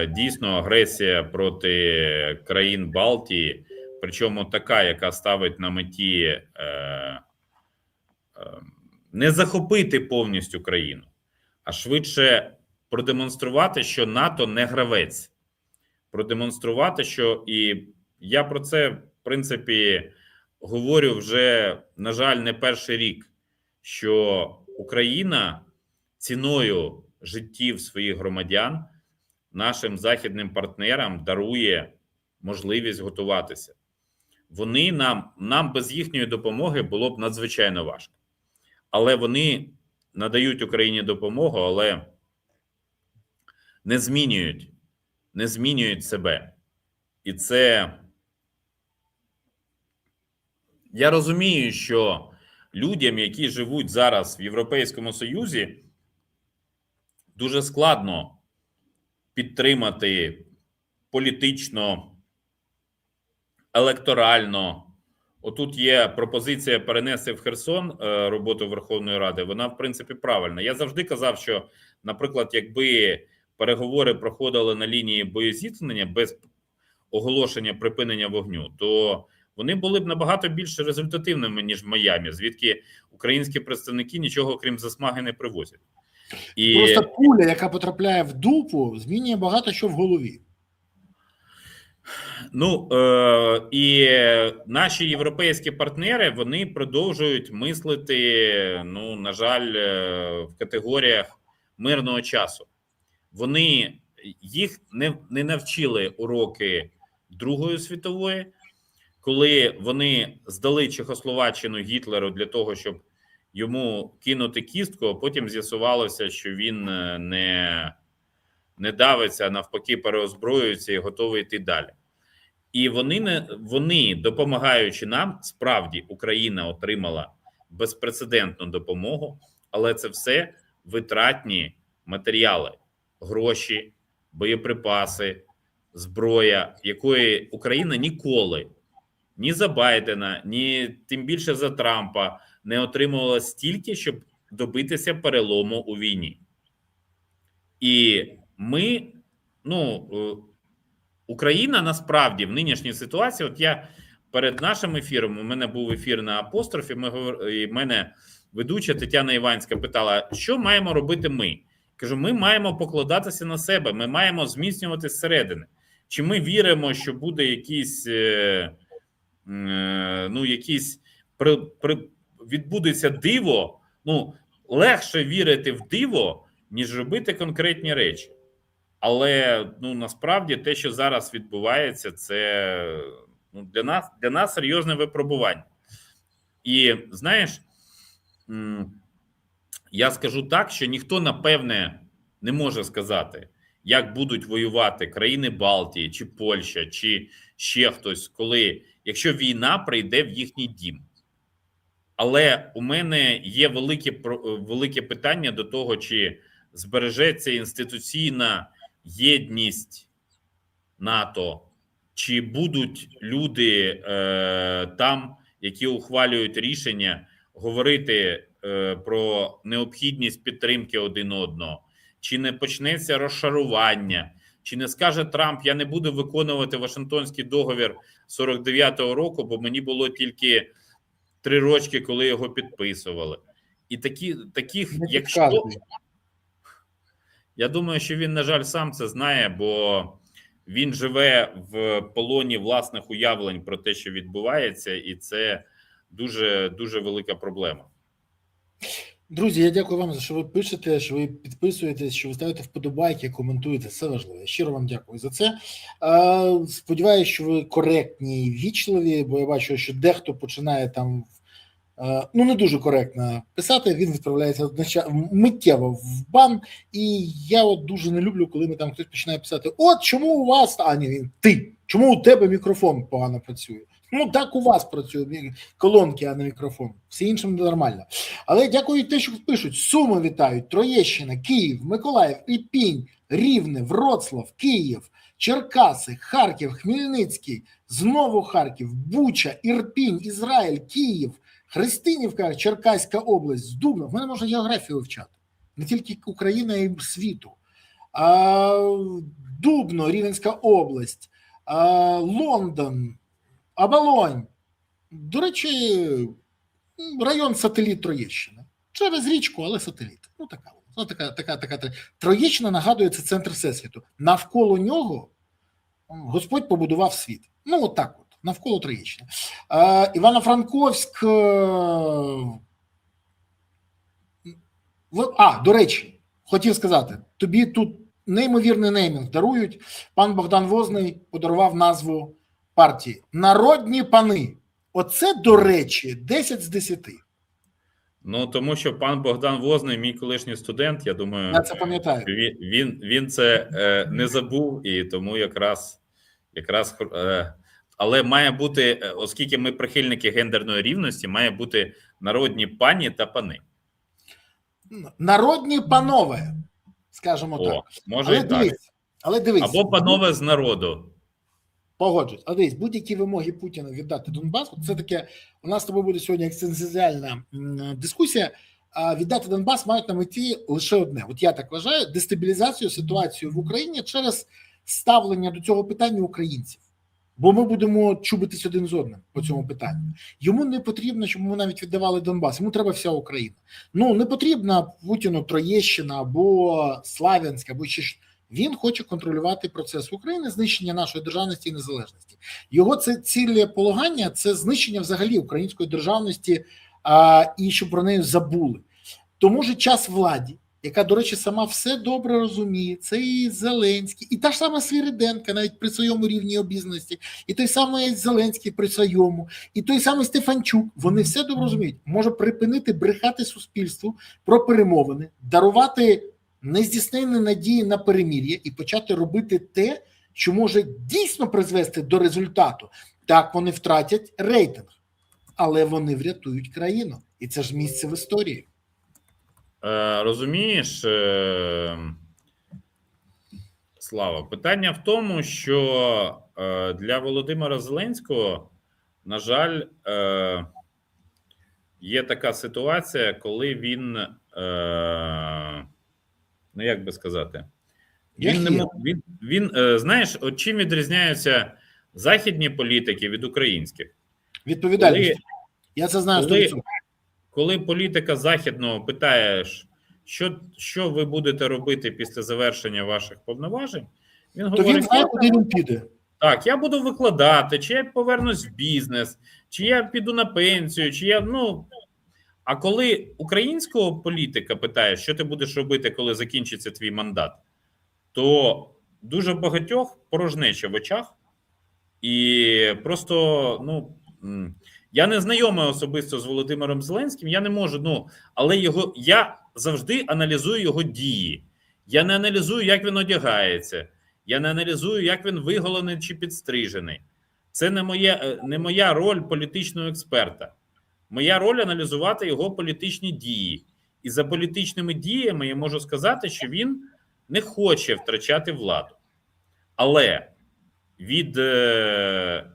дійсно агресія проти країн Балтії, причому така, яка ставить на меті не захопити повністю країну, а швидше продемонструвати, що НАТО не гравець. Продемонструвати, що, і я про це, в принципі, говорю вже, на жаль, не перший рік, що Україна ціною життів своїх громадян нашим західним партнерам дарує можливість готуватися. Вони нам без їхньої допомоги було б надзвичайно важко. Але вони надають Україні допомогу, але не змінюють себе. І це, я розумію, що людям, які живуть зараз в Європейському Союзі, дуже складно підтримати політично, електорально. Отут є пропозиція перенести в Херсон роботу Верховної Ради. Вона, в принципі, правильна. Я завжди казав, що, наприклад, якби переговори проходили на лінії боєзіткнення без оголошення припинення вогню, то вони були б набагато більш результативними, ніж в Майамі, звідки українські представники нічого, крім засмаги, не привозять. І просто пуля, яка потрапляє в дупу, змінює багато що в голові. Ну, і наші європейські партнери, вони продовжують мислити, ну, на жаль, в категоріях мирного часу. Вони їх не навчили уроки Другої світової, коли вони здали Чехословаччину Гітлеру для того, щоб йому кинути кістку, а потім з'ясувалося, що він не давиться, а навпаки переозброюється і готовий йти далі. І вони, допомагаючи нам, справді Україна отримала безпрецедентну допомогу, але це все витратні матеріали, гроші, боєприпаси, зброя, якої Україна ніколи, ні за Байдена, ні тим більше за Трампа, не отримувала стільки, щоб добитися перелому у війні. І ми, Україна насправді в нинішній ситуації, от я перед нашим ефіром, у мене був ефір на Апострофі, і мене ведуча Тетяна Іванська питала, що маємо робити ми? Кажу, ми маємо покладатися на себе, ми маємо зміцнювати зсередини. Чи ми віримо, що буде відбудеться диво? Ну, легше вірити в диво, ніж робити конкретні речі. Але, насправді, те, що зараз відбувається, це для нас серйозне випробування. І, знаєш, я скажу так, що ніхто, напевне, не може сказати, як будуть воювати країни Балтії, чи Польща, чи ще хтось, якщо війна прийде в їхній дім. Але у мене є велике питання до того, чи збережеться інституційна єдність НАТО, чи будуть люди там, які ухвалюють рішення, говорити про необхідність підтримки один одного, чи не почнеться розшарування, чи не скаже Трамп, я не буду виконувати Вашингтонський договір 49-го року, бо мені було тільки 3 роки, коли його підписували. І таких, якщо... Я думаю, що він, на жаль, сам це знає, бо він живе в полоні власних уявлень про те, що відбувається, і це дуже, дуже велика проблема. Друзі, я дякую вам за що ви пишете, що ви підписуєтесь, що ви ставите вподобайки, коментуєте. Це важливо. Я щиро вам дякую за це. Сподіваюся, що ви коректні і вічливі, бо я бачу, що дехто починає там ну не дуже коректно писати. Він відправляється миттєво в бан. І я от дуже не люблю, коли ми там хтось починає писати: от чому у вас ти? Чому у тебе мікрофон погано працює? Ну так у вас працює колонки, а не мікрофон. Все іншим нормально. Але дякую те, що пишуть. Суми вітають, Троєщина, Київ, Миколаїв, Ірпінь, Рівне, Вроцлав, Київ, Черкаси, Харків, Хмельницький, знову Харків, Буча, Ірпінь, Ізраїль, Київ, Христинівка, Черкаська область, Дубно. В мене можна географію вивчати. Не тільки Україна, а й світу. Дубно, Рівненська область, Лондон, Оболонь. До речі, район сателіт Троєщини. Через річку, але сателіт. Ну, така. Ну, така. Троєщина нагадує, це центр Всесвіту. Навколо нього Господь побудував світ. Ну, от так от. Навколо Троєщини. Івано-Франковськ. До речі, хотів сказати, тобі тут неймовірний неймінг дарують. Пан Богдан Возний подарував назву партії «Народні пани». Оце, до речі, 10 з 10. Ну, тому що пан Богдан Возний, мій колишній студент, я думаю, я це пам'ятаю. Він це не забув, і тому якраз але має бути, оскільки ми прихильники гендерної рівності, має бути народні пані та пани. Народні панове, скажімо так. Може і так. Але дивись. Або панове з народу. Погоджуюсь. А дивись, будь-які вимоги Путіна віддати Донбас, це таке, у нас з тобою буде сьогодні екзистенціальна дискусія, віддати Донбас мають на меті лише одне. От я так вважаю, дестабілізацію ситуації в Україні через ставлення до цього питання українців. Бо ми будемо чубитись один з одним по цьому питанню. Йому не потрібно, щоб ми навіть віддавали Донбас. Йому треба вся Україна. Ну, не потрібна Путіну Троєщина або Славянська, або ще щось. Він хоче контролювати процес України, знищення нашої державності і незалежності. Його це ціле полагання – це знищення взагалі української державності і щоб про неї забули. Тому ж час владі, яка, до речі, сама все добре розуміє, це і Зеленський, і та ж сама Свириденка навіть при своєму рівні обізнаності, і той самий Зеленський при своєму, і той самий Стефанчук, вони все добре розуміють. Може припинити брехати суспільству про перемовини, дарувати нездійсненні надії на перемир'я і почати робити те, що може дійсно призвести до результату. Так, вони втратять рейтинг, але вони врятують країну. І це ж місце в історії. Розумієш, Слава, питання в тому, що для Володимира Зеленського, на жаль, є така ситуація, коли він, ну як би сказати, знаєш, от чим відрізняються західні політики від українських? Відповідальність. Я це знаю 100%. Коли політика західного питаєш, що ви будете робити після завершення ваших повноважень, він говорить, він знає, куди він піде. Так, я буду викладати, чи я повернусь в бізнес, чи я піду на пенсію, чи я, А коли українського політика питає, що ти будеш робити, коли закінчиться твій мандат, то дуже багатьох порожнеча в очах. І просто, я не знайомий особисто з Володимиром Зеленським, я не можу, але я завжди аналізую його дії. Я не аналізую, як він одягається. Я не аналізую, як він виголений чи підстрижений. Це не моя роль політичного експерта. Моя роль аналізувати його політичні дії. І за політичними діями я можу сказати, що він не хоче втрачати владу. Але від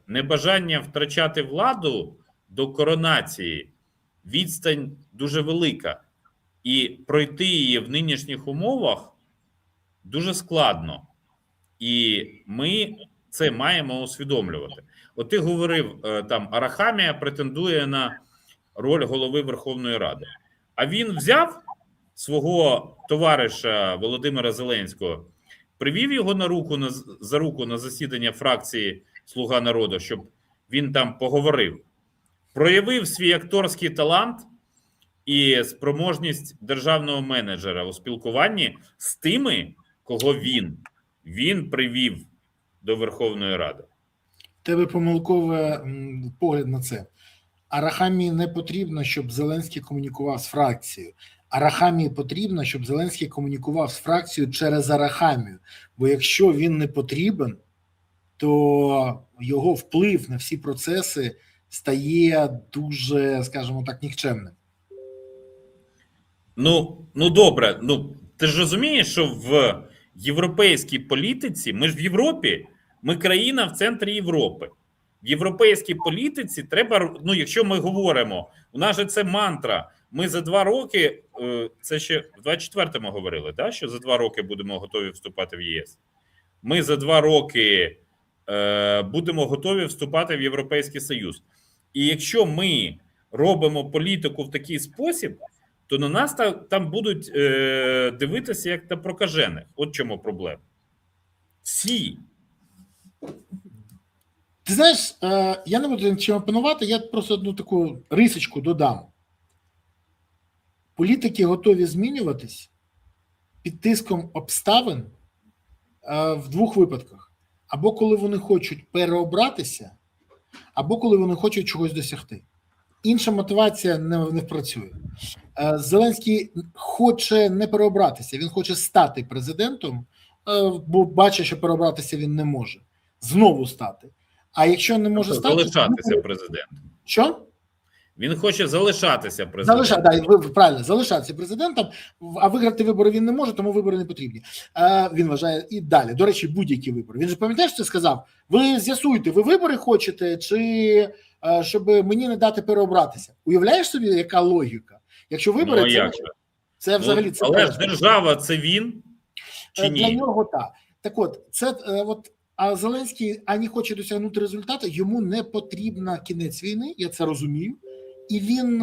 небажання втрачати владу до коронації відстань дуже велика. І пройти її в нинішніх умовах дуже складно. І ми це маємо усвідомлювати. От ти говорив, там Арахамія претендує на роль голови Верховної Ради. А він взяв свого товариша Володимира Зеленського, привів його за руку на засідання фракції «Слуга народу», щоб він там поговорив, проявив свій акторський талант, і спроможність державного менеджера у спілкуванні з тими, кого він привів до Верховної Ради. Тебе помилковий погляд на це. Арахамії не потрібно, щоб Зеленський комунікував з фракцією. Арахамії потрібно, щоб Зеленський комунікував з фракцією через Арахамію. Бо якщо він не потрібен, то його вплив на всі процеси стає дуже, скажімо так, нікчемним. Ну добре. Ну, ти ж розумієш, що в європейській політиці, ми ж в Європі, ми країна в центрі Європи. В європейській політиці треба, ну, якщо ми говоримо, у нас же це мантра, ми за 2 роки, це ще в 24-му говорили, да, що за 2 роки будемо готові вступати в ЄС. Ми за 2 роки будемо готові вступати в Європейський Союз. І якщо ми робимо політику в такий спосіб, то на нас там будуть дивитися як на прокажених. От чому проблема. Всі. Ти знаєш, я не буду нічим опанувати, я просто одну таку рисочку додам. Політики готові змінюватись під тиском обставин в 2 випадках. Або коли вони хочуть переобратися, або коли вони хочуть чогось досягти. Інша мотивація не працює. Зеленський хоче не переобратися, він хоче стати президентом, бо бачить, що переобратися він не може. Знову стати. А якщо не може стати... Залишатися президентом. Що? Він хоче залишатися президентом. Правильно, залишатися президентом, а виграти вибори він не може, тому вибори не потрібні. Він вважає і далі. До речі, будь-які вибори. Він же, пам'ятаєш, що сказав? Ви з'ясуйте, ви вибори хочете, чи щоб мені не дати переобратися. Уявляєш собі, яка логіка? Якщо вибори, це взагалі... Це але ж держава – це він чи ні? Для нього так. Так от, це а Зеленський ані хоче досягнути результату, йому не потрібна кінець війни, я це розумію, і він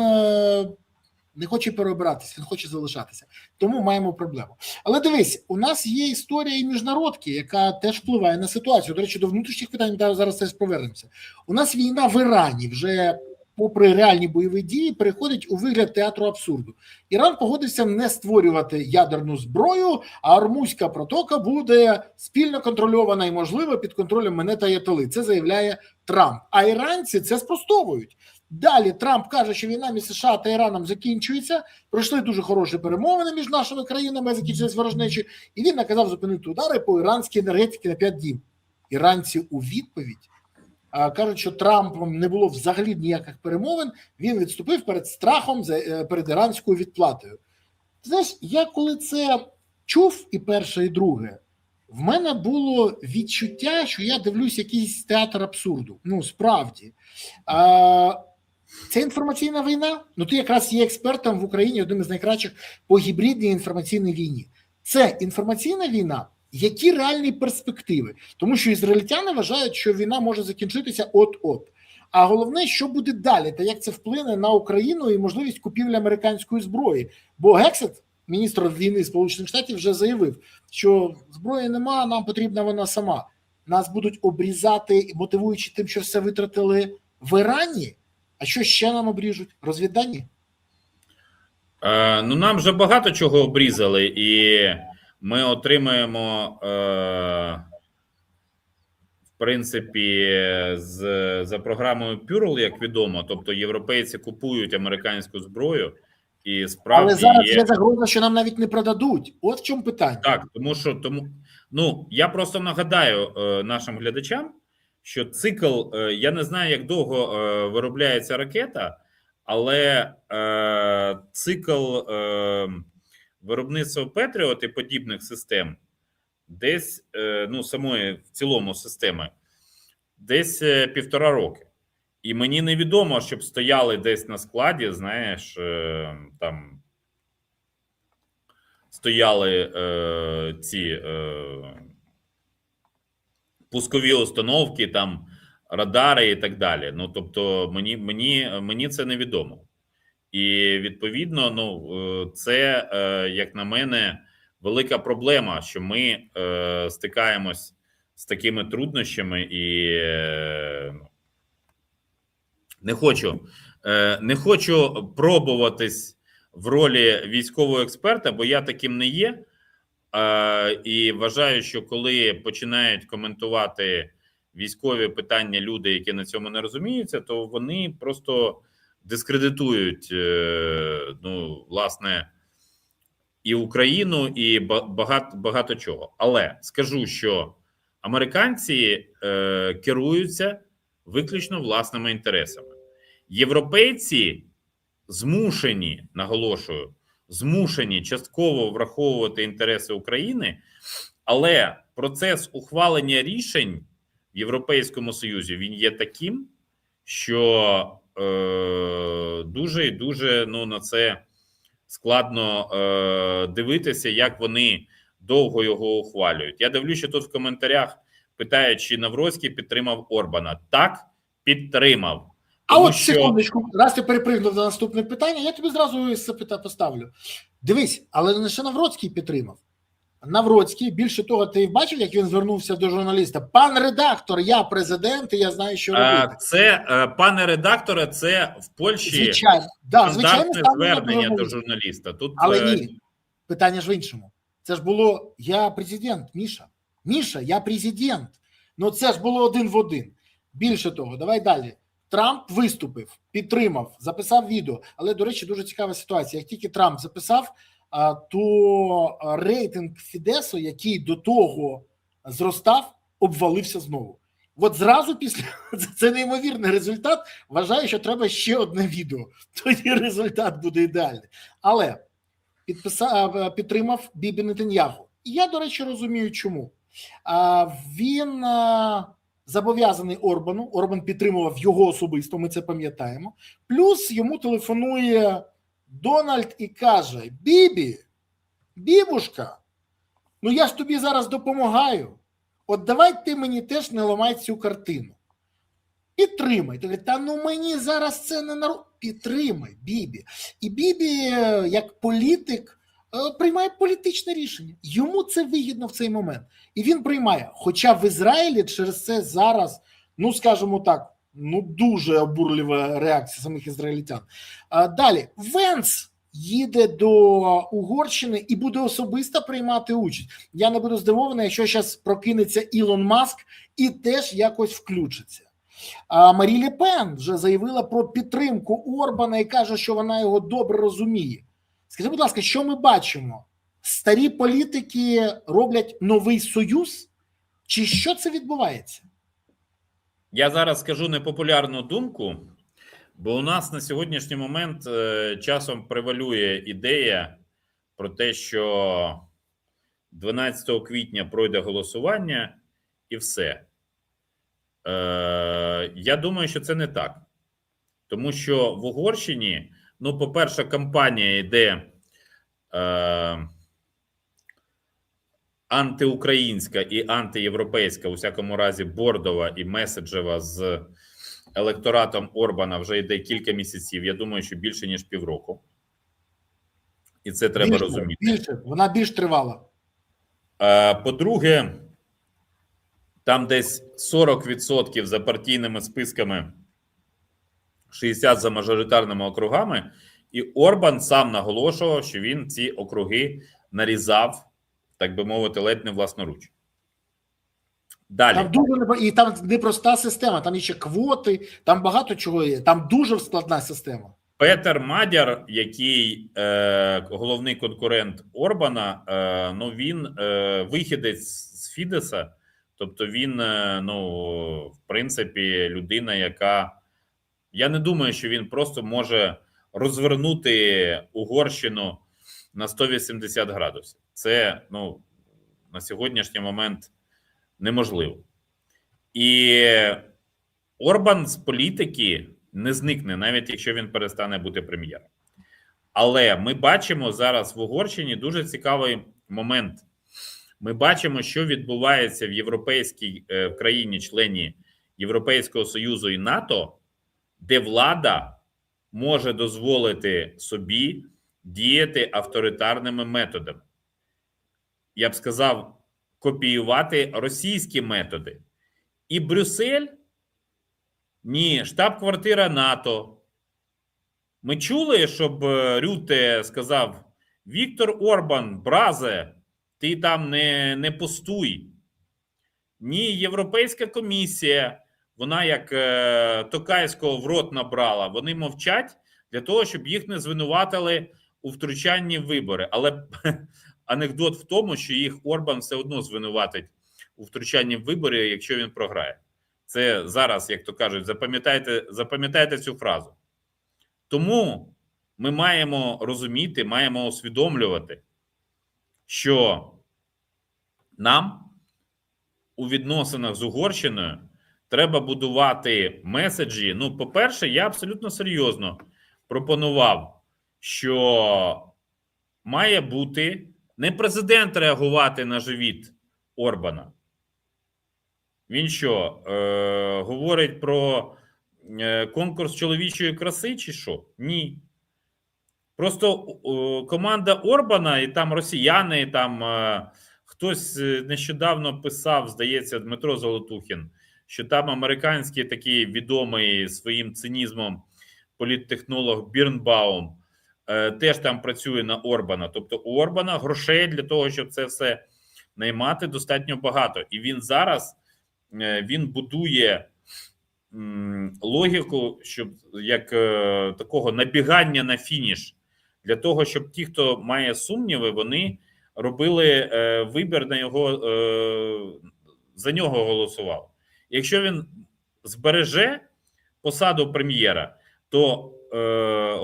не хоче переобиратися, він хоче залишатися. Тому маємо проблему. Але дивись, у нас є історія і міжнародки, яка теж впливає на ситуацію. До речі, до внутрішніх питань зараз теж повернемося. У нас війна в Ірані вже, попри реальні бойові дії, переходить у вигляд театру абсурду. Іран погодився не створювати ядерну зброю, а Ормузька протока буде спільно контрольована і, можливо, під контролем мене та Аятоли. Це заявляє Трамп. А іранці це спростовують. Далі Трамп каже, що війна між США та Іраном закінчується, пройшли дуже хороші перемовини між нашими країнами, закінчились ворожнечі, і він наказав зупинити удари по іранській енергетиці на 5 діб. Іранці у відповідь кажуть, що Трампом не було взагалі ніяких перемовин, він відступив перед страхом, перед іранською відплатою. Ти знаєш, я коли це чув, і перше, і друге, в мене було відчуття, що я дивлюсь якийсь театр абсурду. Ну, справді. Це інформаційна війна? Ну, ти якраз є експертом в Україні, одним із найкращих по гібридній інформаційній війні. Це інформаційна війна? Які реальні перспективи? Тому що ізраїльтяни вважають, що війна може закінчитися от-от. А головне, що буде далі, та як це вплине на Україну і можливість купівлі американської зброї. Бо Гексет, міністр війни Сполучених Штатів, вже заявив, що зброї нема, нам потрібна вона сама. Нас будуть обрізати, мотивуючи тим, що все витратили в Ірані. А що ще нам обріжуть? Розвіддані? Ну, нам вже багато чого обрізали, і ми отримаємо, в принципі, за програмою Пюрл, як відомо, тобто європейці купують американську зброю, і справді але зараз є загроза, що нам навіть не продадуть. От в чому питання. Так, ну, я просто нагадаю нашим глядачам, що цикл, я не знаю, як довго виробляється ракета, але цикл виробництва Петріот і подібних систем десь, ну, самої в цілому системи, десь 1,5 роки. І мені невідомо, щоб стояли десь на складі, знаєш, там стояли ці пускові установки, там радари і так далі. Ну, тобто, мені це невідомо. І відповідно, ну, це, як на мене, велика проблема, що ми стикаємось з такими труднощами, і не хочу пробуватись в ролі військового експерта, бо я таким не є. І вважаю, що коли починають коментувати військові питання люди, які на цьому не розуміються, то вони просто дискредитують, ну, власне, і Україну, і багато чого. Але скажу, що американці керуються виключно власними інтересами. Європейці змушені, наголошую, змушені частково враховувати інтереси України, але процес ухвалення рішень в Європейському Союзі, він є таким, що дуже і дуже, ну, на це складно дивитися, як вони довго його ухвалюють. Я дивлюся, що тут в коментарях питають, чи Навроцький підтримав Орбана. Так, підтримав. А Тому от секундочку, раз ти перепригнув до наступне питання, я тобі зразу поставлю. Дивись, але не лише Навроцький підтримав. Навроцький, більше того, ти бачив, як він звернувся до журналіста? Пан редактор, я президент, і я знаю, що робити. Це, пане редакторе, це в Польщі звичайно, да, стандартне звернення до журналіста. Тут, але ні, питання ж в іншому. Це ж було, я президент, Міша. Міша, я президент. Ну це ж було один в один. Більше того, давай далі. Трамп виступив, підтримав, записав відео. Але, до речі, дуже цікава ситуація. Як тільки Трамп записав, то рейтинг Фідесу, який до того зростав, обвалився знову. От зразу після, це неймовірний результат, вважаю, що треба ще одне відео. Тоді результат буде ідеальний. Але підтримав Бібі Нетаньяху. І я, до речі, розумію, чому. Він зобов'язаний Орбану, Орбан підтримував його особисто, ми це пам'ятаємо. Плюс йому телефонує Дональд і каже: Бібі, Бібушка, ну я ж тобі зараз допомагаю. От давай ти мені теж не ламай цю картину. Підтримай. Ти говорить, та ну мені зараз це не народ. Підтримай, Бібі. І Бібі, як політик, приймає політичне рішення. Йому це вигідно в цей момент. І він приймає. Хоча в Ізраїлі через це зараз, ну скажімо так, ну дуже обурлива реакція самих ізраїльтян. Далі, Венс їде до Угорщини і буде особисто приймати участь. Я не буду здивований, якщо зараз прокинеться Ілон Маск і теж якось включиться. Марі Ле Пен вже заявила про підтримку Орбана і каже, що вона його добре розуміє. Скажіть, будь ласка, що ми бачимо? Старі політики роблять новий союз? Чи що це відбувається? Я зараз скажу непопулярну думку, бо у нас на сьогоднішній момент часом превалює ідея про те, що 12 квітня пройде голосування і все. Я думаю, що це не так. Тому що в Угорщині, ну, по-перше, кампанія йде антиукраїнська і антиєвропейська, у всякому разі, бордова і меседжева з електоратом Орбана вже йде кілька місяців. Я думаю, що більше, ніж півроку. І це треба розуміти. Більше, вона більш тривала. По-друге, там десь 40% за партійними списками, 60% за мажоритарними округами. І Орбан сам наголошував, що він ці округи нарізав, так би мовити, ледь не власноруч. Далі. Там дуже і там непроста система, там ще квоти, там багато чого є, там дуже складна система. Петер Мадяр, який головний конкурент Орбана, ну він вихідець з Фідеса, тобто він, ну, в принципі, людина, яка, я не думаю, що він просто може розвернути Угорщину на 180 градусів. Це, ну, на сьогоднішній момент неможливо. І Орбан з політики не зникне, навіть якщо він перестане бути прем'єром. Але ми бачимо зараз в Угорщині дуже цікавий момент. Ми бачимо, що відбувається в європейській країні-члені Європейського Союзу і НАТО, де влада може дозволити собі діяти авторитарними методами. Я б сказав, копіювати російські методи. І Брюссель, ні штаб-квартира НАТО, Ми чули, щоб Рюте сказав: Віктор Орбан, бразе, ти там не пустуй. Ні, Європейська комісія, вона як Токайського в рот набрала, вони мовчать для того, щоб їх не звинуватили у втручанні в вибори. Але анекдот в тому, що їх Орбан все одно звинуватить у втручанні в вибори, якщо він програє. Це зараз, як то кажуть, запам'ятайте цю фразу. Тому ми маємо розуміти, маємо усвідомлювати, що нам у відносинах з Угорщиною треба будувати меседжі. Ну, по-перше, я абсолютно серйозно пропонував, що має бути не президент реагувати на живіт Орбана. Він що, говорить про конкурс чоловічої краси чи що? Ні. Просто команда Орбана і там росіяни, і там хтось нещодавно писав, здається, Дмитро Золотухін, що там американський такий відомий своїм цинізмом політтехнолог Бірнбаум теж там працює на Орбана. Тобто у Орбана грошей для того, щоб це все наймати, достатньо багато. І він зараз він будує логіку, щоб як такого набігання на фініш, для того, щоб ті, хто має сумніви, вони робили вибір на його, за нього голосував. Якщо він збереже посаду прем'єра, то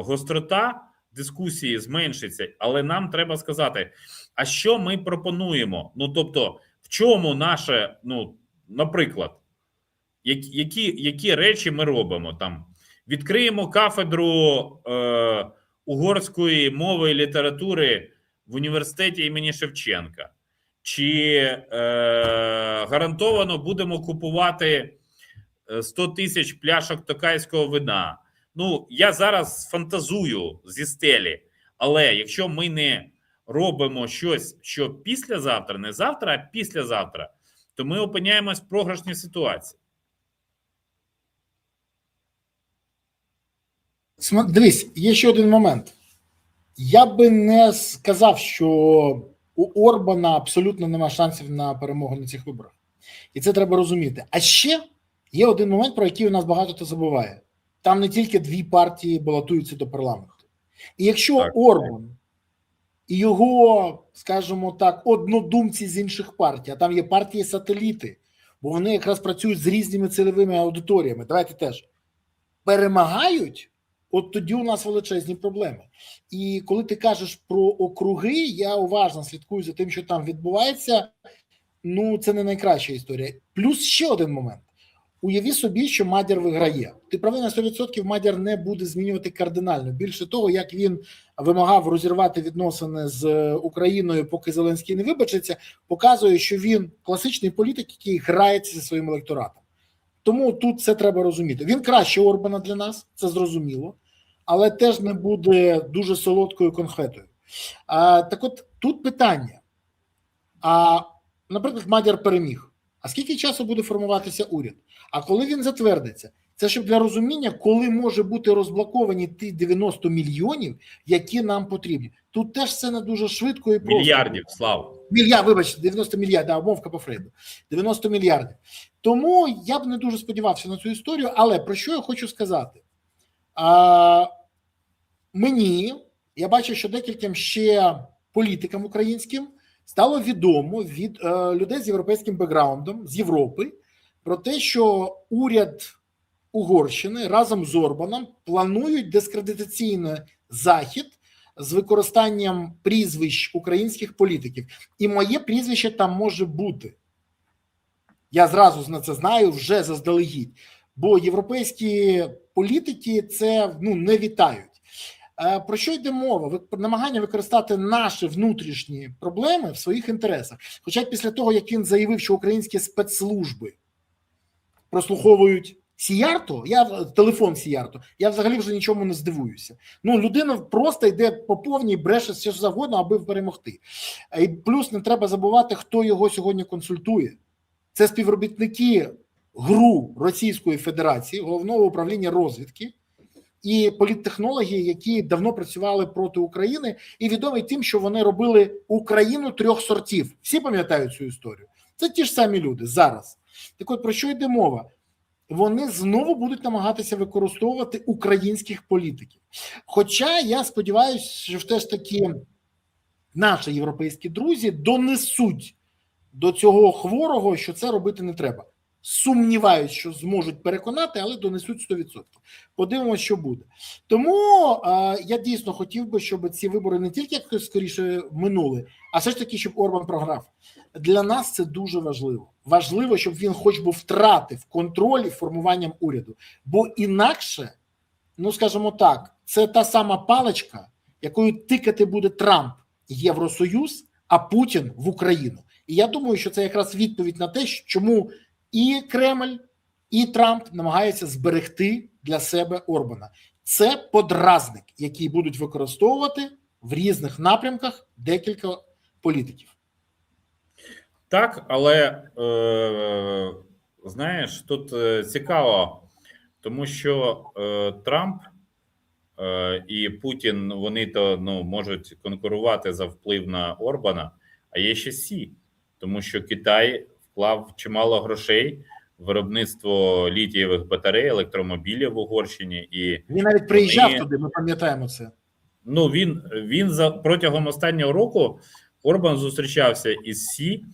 гострота дискусії зменшиться. Але нам треба сказати, а що ми пропонуємо? Ну, тобто, в чому наше, ну, наприклад, які речі ми робимо? Там відкриємо кафедру угорської мови і літератури в університеті імені Шевченка, чи гарантовано будемо купувати 100 тисяч пляшок токайського вина. Ну, я зараз фантазую зі стелі, але якщо ми не робимо щось, що післязавтра, не завтра, а післязавтра, то ми опиняємось в програшній ситуації. Дивись, є ще один момент. Я би не сказав, що у Орбана абсолютно нема шансів на перемогу на цих виборах. І це треба розуміти. А ще є один момент, про який у нас багато хто забуває. Там не тільки дві партії балотуються до парламенту. І якщо так, Орбан і його, скажімо так, однодумці з інших партій, а там є партії-сателіти, бо вони якраз працюють з різними цільовими аудиторіями, давайте теж, перемагають, от тоді у нас величезні проблеми. І коли ти кажеш про округи, я уважно слідкую за тим, що там відбувається, ну це не найкраща історія. Плюс ще один момент. Уяви собі, що Мадяр виграє. Ти правий на 100%, Мадяр не буде змінювати кардинально. Більше того, як він вимагав розірвати відносини з Україною, поки Зеленський не вибачиться, показує, що він класичний політик, який грається зі своїм електоратом. Тому тут це треба розуміти. Він краще Орбана для нас, це зрозуміло, але теж не буде дуже солодкою конфетою. Так от, тут питання. Наприклад, Мадяр переміг. А скільки часу буде формуватися уряд? А коли він затвердиться? Це щоб для розуміння, коли може бути розблоковані ті 90 мільйонів, які нам потрібні. Тут теж все не дуже швидко і просто. Мільярдів, Слава. Вибачте, 90 мільярдів, да, мовка по Фрейду. 90 мільярдів. Тому я б не дуже сподівався на цю історію, але про що я хочу сказати? Я бачу, що декільком ще політикам українським стало відомо від людей з європейським бекграундом, з Європи, про те, що уряд Угорщини разом з Орбаном планують дискредитаційний захід з використанням прізвищ українських політиків. І моє прізвище там може бути. Я зразу на це знаю вже заздалегідь. Бо європейські політики це не вітають. Про що йде мова? Намагання використати наші внутрішні проблеми в своїх інтересах. Хоча після того, як він заявив, що українські спецслужби прослуховують Сіярто, телефон Сіярто, я взагалі вже нічому не здивуюся. Людина просто йде по повній, бреше все що завгодно, аби перемогти. І плюс не треба забувати, хто його сьогодні консультує. Це співробітники ГРУ Російської Федерації, Головного управління розвідки, і політтехнологи, які давно працювали проти України, і відомі тим, що вони робили Україну трьох сортів. Всі пам'ятають цю історію. Це ті ж самі люди зараз. Так от, про що йде мова? Вони знову будуть намагатися використовувати українських політиків. Хоча я сподіваюся, що все ж таки наші європейські друзі донесуть до цього хворого, що це робити не треба. Сумніваюсь, що зможуть переконати, але донесуть 100%. Подивимося, що буде. Тому я дійсно хотів би, щоб ці вибори не тільки як скоріше минули, а все ж таки, щоб Орбан програв. Для нас це дуже важливо. Важливо, щоб він хоч би втратив контроль формуванням уряду. Бо інакше, ну скажімо так, це та сама паличка, якою тикати буде Трамп Євросоюз, а Путін в Україну. І я думаю, що це якраз відповідь на те, чому і Кремль, і Трамп намагаються зберегти для себе Орбана. Це подразник, який будуть використовувати в різних напрямках декілька політиків. Так, але знаєш, тут цікаво, тому що Трамп і Путін, вони то можуть конкурувати за вплив на Орбана, а є ще Сі, тому що Китай вклав чимало грошей в виробництво літієвих батарей, електромобілів в Угорщині. І він навіть приїжджав туди, ми пам'ятаємо це. Ну, протягом останнього року Орбан зустрічався із Сі,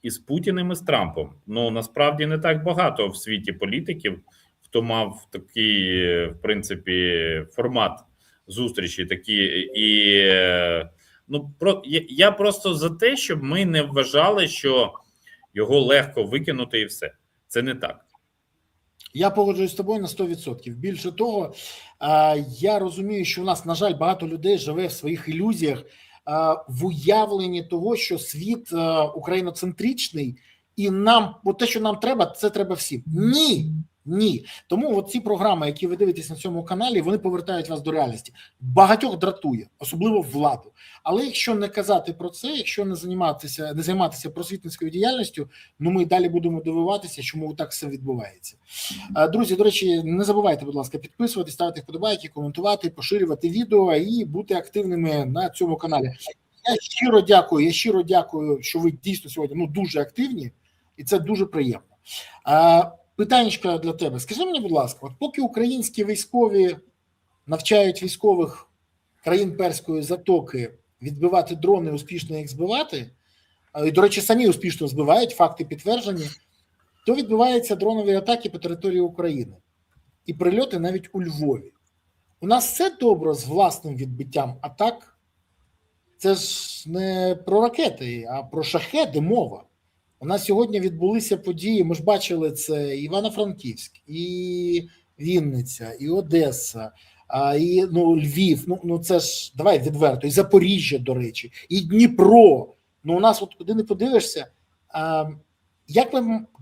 із Путіним, і з Трампом. Ну, насправді не так багато в світі політиків, хто мав такий, в принципі, формат зустрічі. Я просто за те, щоб ми не вважали, що його легко викинути і все. Це не так. Я погоджуюсь з тобою на 100%. Більше того, я розумію, що у нас, на жаль, багато людей живе в своїх ілюзіях, в уявленні того, що світ україноцентричний, і нам, те, що нам треба, це треба всім. Ні. Тому от ці програми, які ви дивитесь на цьому каналі, вони повертають вас до реальності. Багатьох дратує, особливо владу. Але якщо не казати про це, якщо не займатися просвітницькою діяльністю, ну ми далі будемо дивуватися, чому так все відбувається. Друзі, до речі, не забувайте, будь ласка, підписуватись, ставити вподобайки, коментувати, поширювати відео і бути активними на цьому каналі. Я щиро дякую, що ви дійсно сьогодні дуже активні, і це дуже приємно. Питаннячко для тебе. Скажи мені, будь ласка, от поки українські військові навчають військових країн Перської затоки відбивати дрони, успішно їх збивати, і, до речі, самі успішно збивають, факти підтверджені, то відбуваються дронові атаки по території України. І прильоти навіть у Львові. У нас все добре з власним відбиттям атак. Це ж не про ракети, а про шахеди мова. У нас сьогодні відбулися події, ми ж бачили це Івано-Франківськ, і Вінниця, і Одеса, і Львів, це ж, давай відверто, і Запоріжжя, до речі, і Дніпро. У нас от куди не подивишся,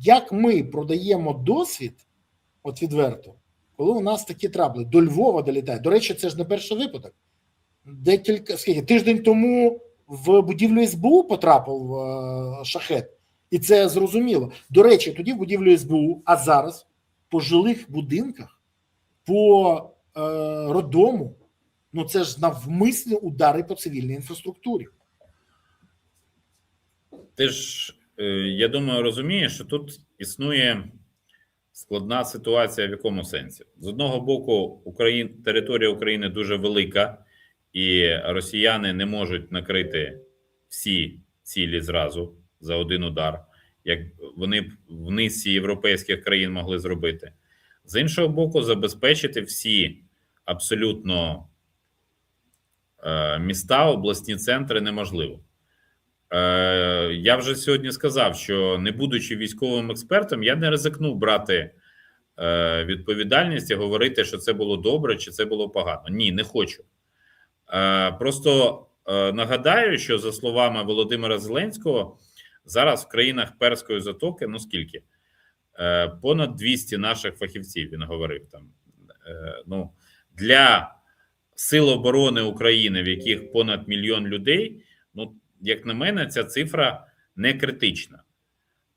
як ми продаємо досвід, от відверто, коли у нас такі трабли, до Львова долітають. До речі, це ж не перший випадок. Тиждень тому в будівлю СБУ потрапив шахет. І це зрозуміло. До речі, тоді в будівлю СБУ, а зараз по жилих будинках, по роддому, це ж навмисні удари по цивільній інфраструктурі. Ти ж, я думаю, розумієш, що тут існує складна ситуація в якому сенсі. З одного боку, територія України дуже велика, і росіяни не можуть накрити всі цілі зразу за один удар, як вони б в низці європейських країн могли зробити. З іншого боку, забезпечити всі абсолютно міста, обласні центри неможливо. Я вже сьогодні сказав, що не будучи військовим експертом, я не ризикнув брати відповідальність і говорити, що це було добре чи це було погано. Ні, не хочу. Просто нагадаю, що за словами Володимира Зеленського, зараз в країнах Перської затоки, скільки? Понад 200 наших фахівців, він говорив там. Для Сил оборони України, в яких понад 1 мільйон людей, як на мене, ця цифра не критична.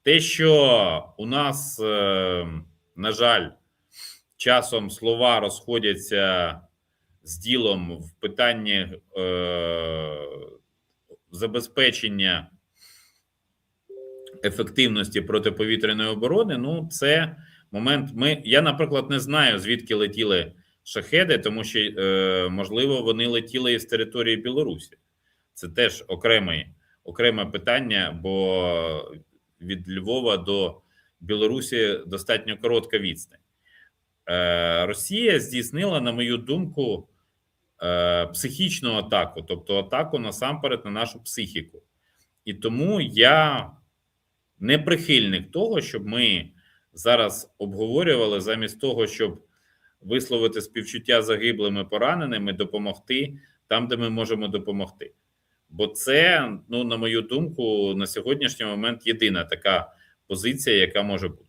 Те, що у нас, на жаль, часом слова розходяться з ділом в питанні забезпечення ефективності протиповітряної оборони, ну, це момент. Я, наприклад, не знаю, звідки летіли шахеди, тому що, можливо, вони летіли із території Білорусі. Це теж окреме питання, бо від Львова до Білорусі достатньо коротка відстань. Росія здійснила, на мою думку, психічну атаку, тобто атаку насамперед на нашу психіку. І тому я не прихильник того, щоб ми зараз обговорювали, замість того, щоб висловити співчуття загиблим і пораненим, допомогти там, де ми можемо допомогти. Бо це, ну, на мою думку, на сьогоднішній момент єдина така позиція, яка може бути.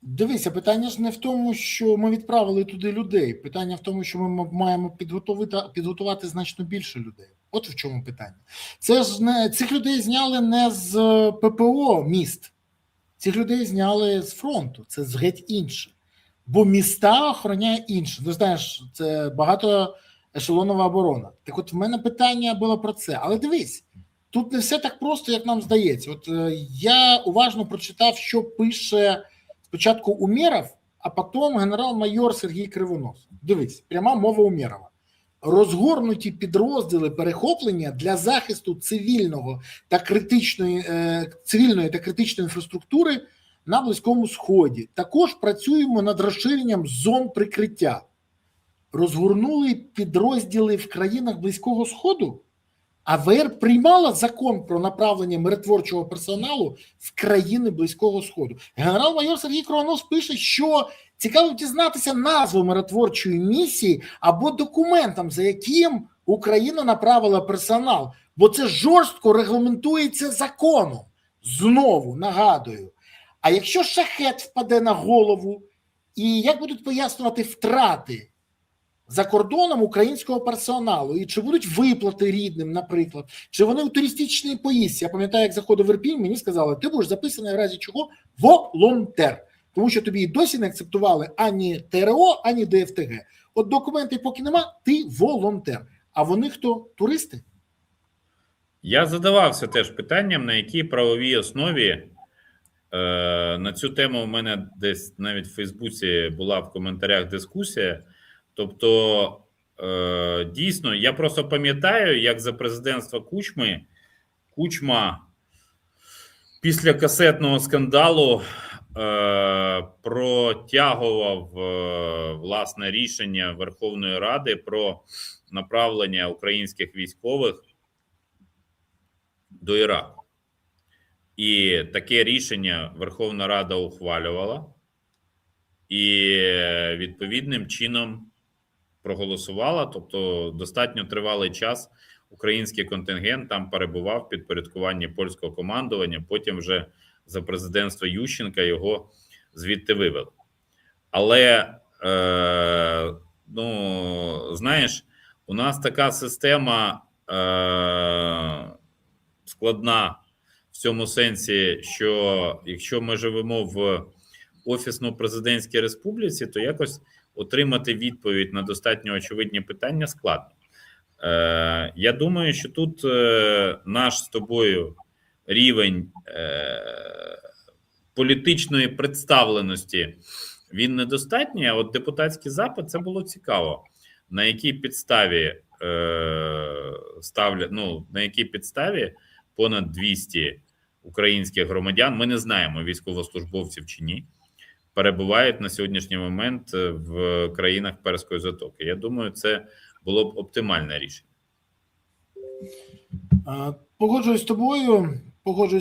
Дивися, питання ж не в тому, що ми відправили туди людей. Питання в тому, що ми маємо підготувати значно більше людей. От в чому питання. Це ж не цих людей зняли не з ППО міст, цих людей зняли з фронту. Це з геть інше. Бо міста охороняє інше. Ти знаєш, це багатоешелонова оборона. Так от в мене питання було про це. Але дивись, тут не все так просто, як нам здається. От я уважно прочитав, що пише спочатку Умєров, а потім генерал-майор Сергій Кривонос. Дивись, пряма мова Умєрова. Розгорнуті підрозділи перехоплення для захисту цивільної та критичної інфраструктури на Близькому Сході. Також працюємо над розширенням зон прикриття. Розгорнули підрозділи в країнах Близького Сходу, а ВР приймала закон про направлення миротворчого персоналу в країни Близького Сходу. Генерал-майор Сергій Кривонос пише, що цікаво дізнатися назву миротворчої місії або документам, за яким Україна направила персонал, бо це жорстко регламентується законом. Знову нагадую. А якщо шахет впаде на голову, і як будуть пояснювати втрати за кордоном українського персоналу, і чи будуть виплати рідним, наприклад, чи вони у туристичній поїздці? Я пам'ятаю, як заходив в Ірпінь, мені сказали, ти будеш записаний в разі чого волонтер, тому що тобі і досі не акцептували ані ТРО, ані ДФТГ. От документи поки нема, ти волонтер. А вони хто? Туристи? Я задавався теж питанням, на якій правовій основі на цю тему в мене десь навіть в Фейсбуці була в коментарях дискусія. Тобто, дійсно, я просто пам'ятаю, як за президентства Кучма після касетного скандалу протягував власне рішення Верховної Ради про направлення українських військових до Іраку. І таке рішення Верховна Рада ухвалювала і відповідним чином проголосувала, тобто достатньо тривалий час український контингент там перебував в підпорядкуванні польського командування, потім вже за президентства Ющенка його звідти вивели. Але, ну, знаєш, у нас така система складна в цьому сенсі, що якщо ми живемо в офісно-президентській республіці, то якось отримати відповідь на достатньо очевидні питання складно. Я думаю, що тут наш з тобою рівень політичної представленості, він недостатній, а от депутатський запит, це було цікаво. На якій підставі на якій підставі понад 200 українських громадян, ми не знаємо, військовослужбовців чи ні, перебувають на сьогоднішній момент в країнах Перської затоки. Я думаю, це було б оптимальне рішення. Погоджуюсь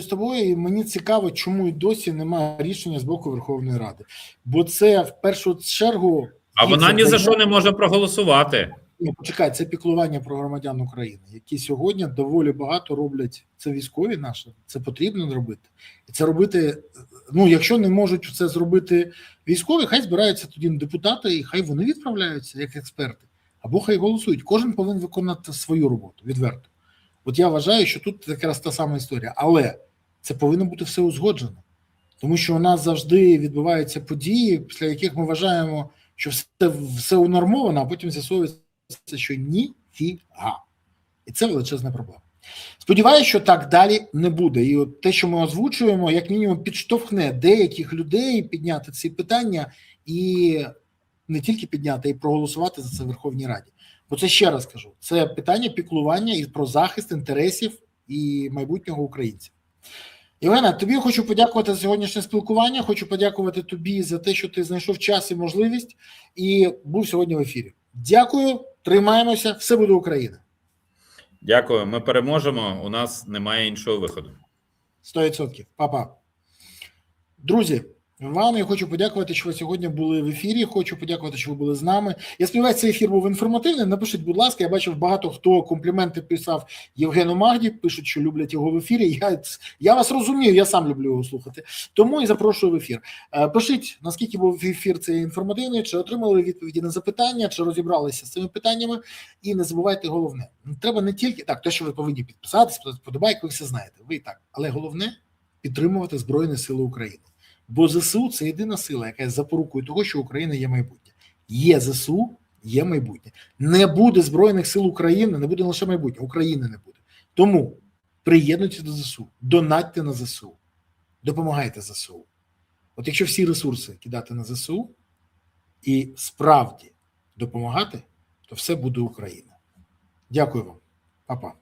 з тобою, і мені цікаво, чому і досі немає рішення з боку Верховної Ради. Бо це в першу чергу... А вона ні за що не може проголосувати. Ні, почекай, це піклування про громадян України, які сьогодні доволі багато роблять. Це військові наші, це потрібно робити. І це робити, ну, якщо не можуть це зробити військові, хай збираються тоді депутати, і хай вони відправляються як експерти. Або хай голосують. Кожен повинен виконати свою роботу, відверто. От я вважаю, що тут якраз та сама історія. Але це повинно бути все узгоджено. Тому що у нас завжди відбуваються події, після яких ми вважаємо, що все унормовано, а потім з'ясовується, що ніфіга. І це величезна проблема. Сподіваюся, що так далі не буде. І от те, що ми озвучуємо, як мінімум підштовхне деяких людей підняти ці питання і не тільки підняти, а й проголосувати за це в Верховній Раді. Бо це, ще раз кажу, це питання піклування і про захист інтересів і майбутнього українців. Євгена, тобі хочу подякувати за сьогоднішнє спілкування, хочу подякувати тобі за те, що ти знайшов час і можливість і був сьогодні в ефірі. Дякую, тримаємося, все буде Україна. Дякую, ми переможемо, у нас немає іншого виходу. 100%. Па-па. Друзі, вам я хочу подякувати, що ви сьогодні були в ефірі. Хочу подякувати, що ви були з нами. Я сподіваюся, цей ефір був інформативний. Напишіть, будь ласка, я бачив багато хто компліменти писав Євгену Магді, пишуть, що люблять його в ефірі. Я вас розумію, я сам люблю його слухати. Тому і запрошую в ефір. Пишіть, наскільки був ефір цей інформативний, чи отримали відповіді на запитання, чи розібралися з цими питаннями. І не забувайте головне. Треба не тільки, так, те, що ви повинні підписатися, подобайку, ви все знаєте, ви і так. Але головне – підтримувати Збройні Сили України. Бо ЗСУ – це єдина сила, яка є запорукою того, що Україна є майбутнє. Є ЗСУ, є майбутнє. Не буде Збройних Сил України, не буде лише майбутнє, України не буде. Тому приєднуйтесь до ЗСУ, донатьте на ЗСУ, допомагайте ЗСУ. От якщо всі ресурси кидати на ЗСУ і справді допомагати, то все буде Україна. Дякую вам. Па-па.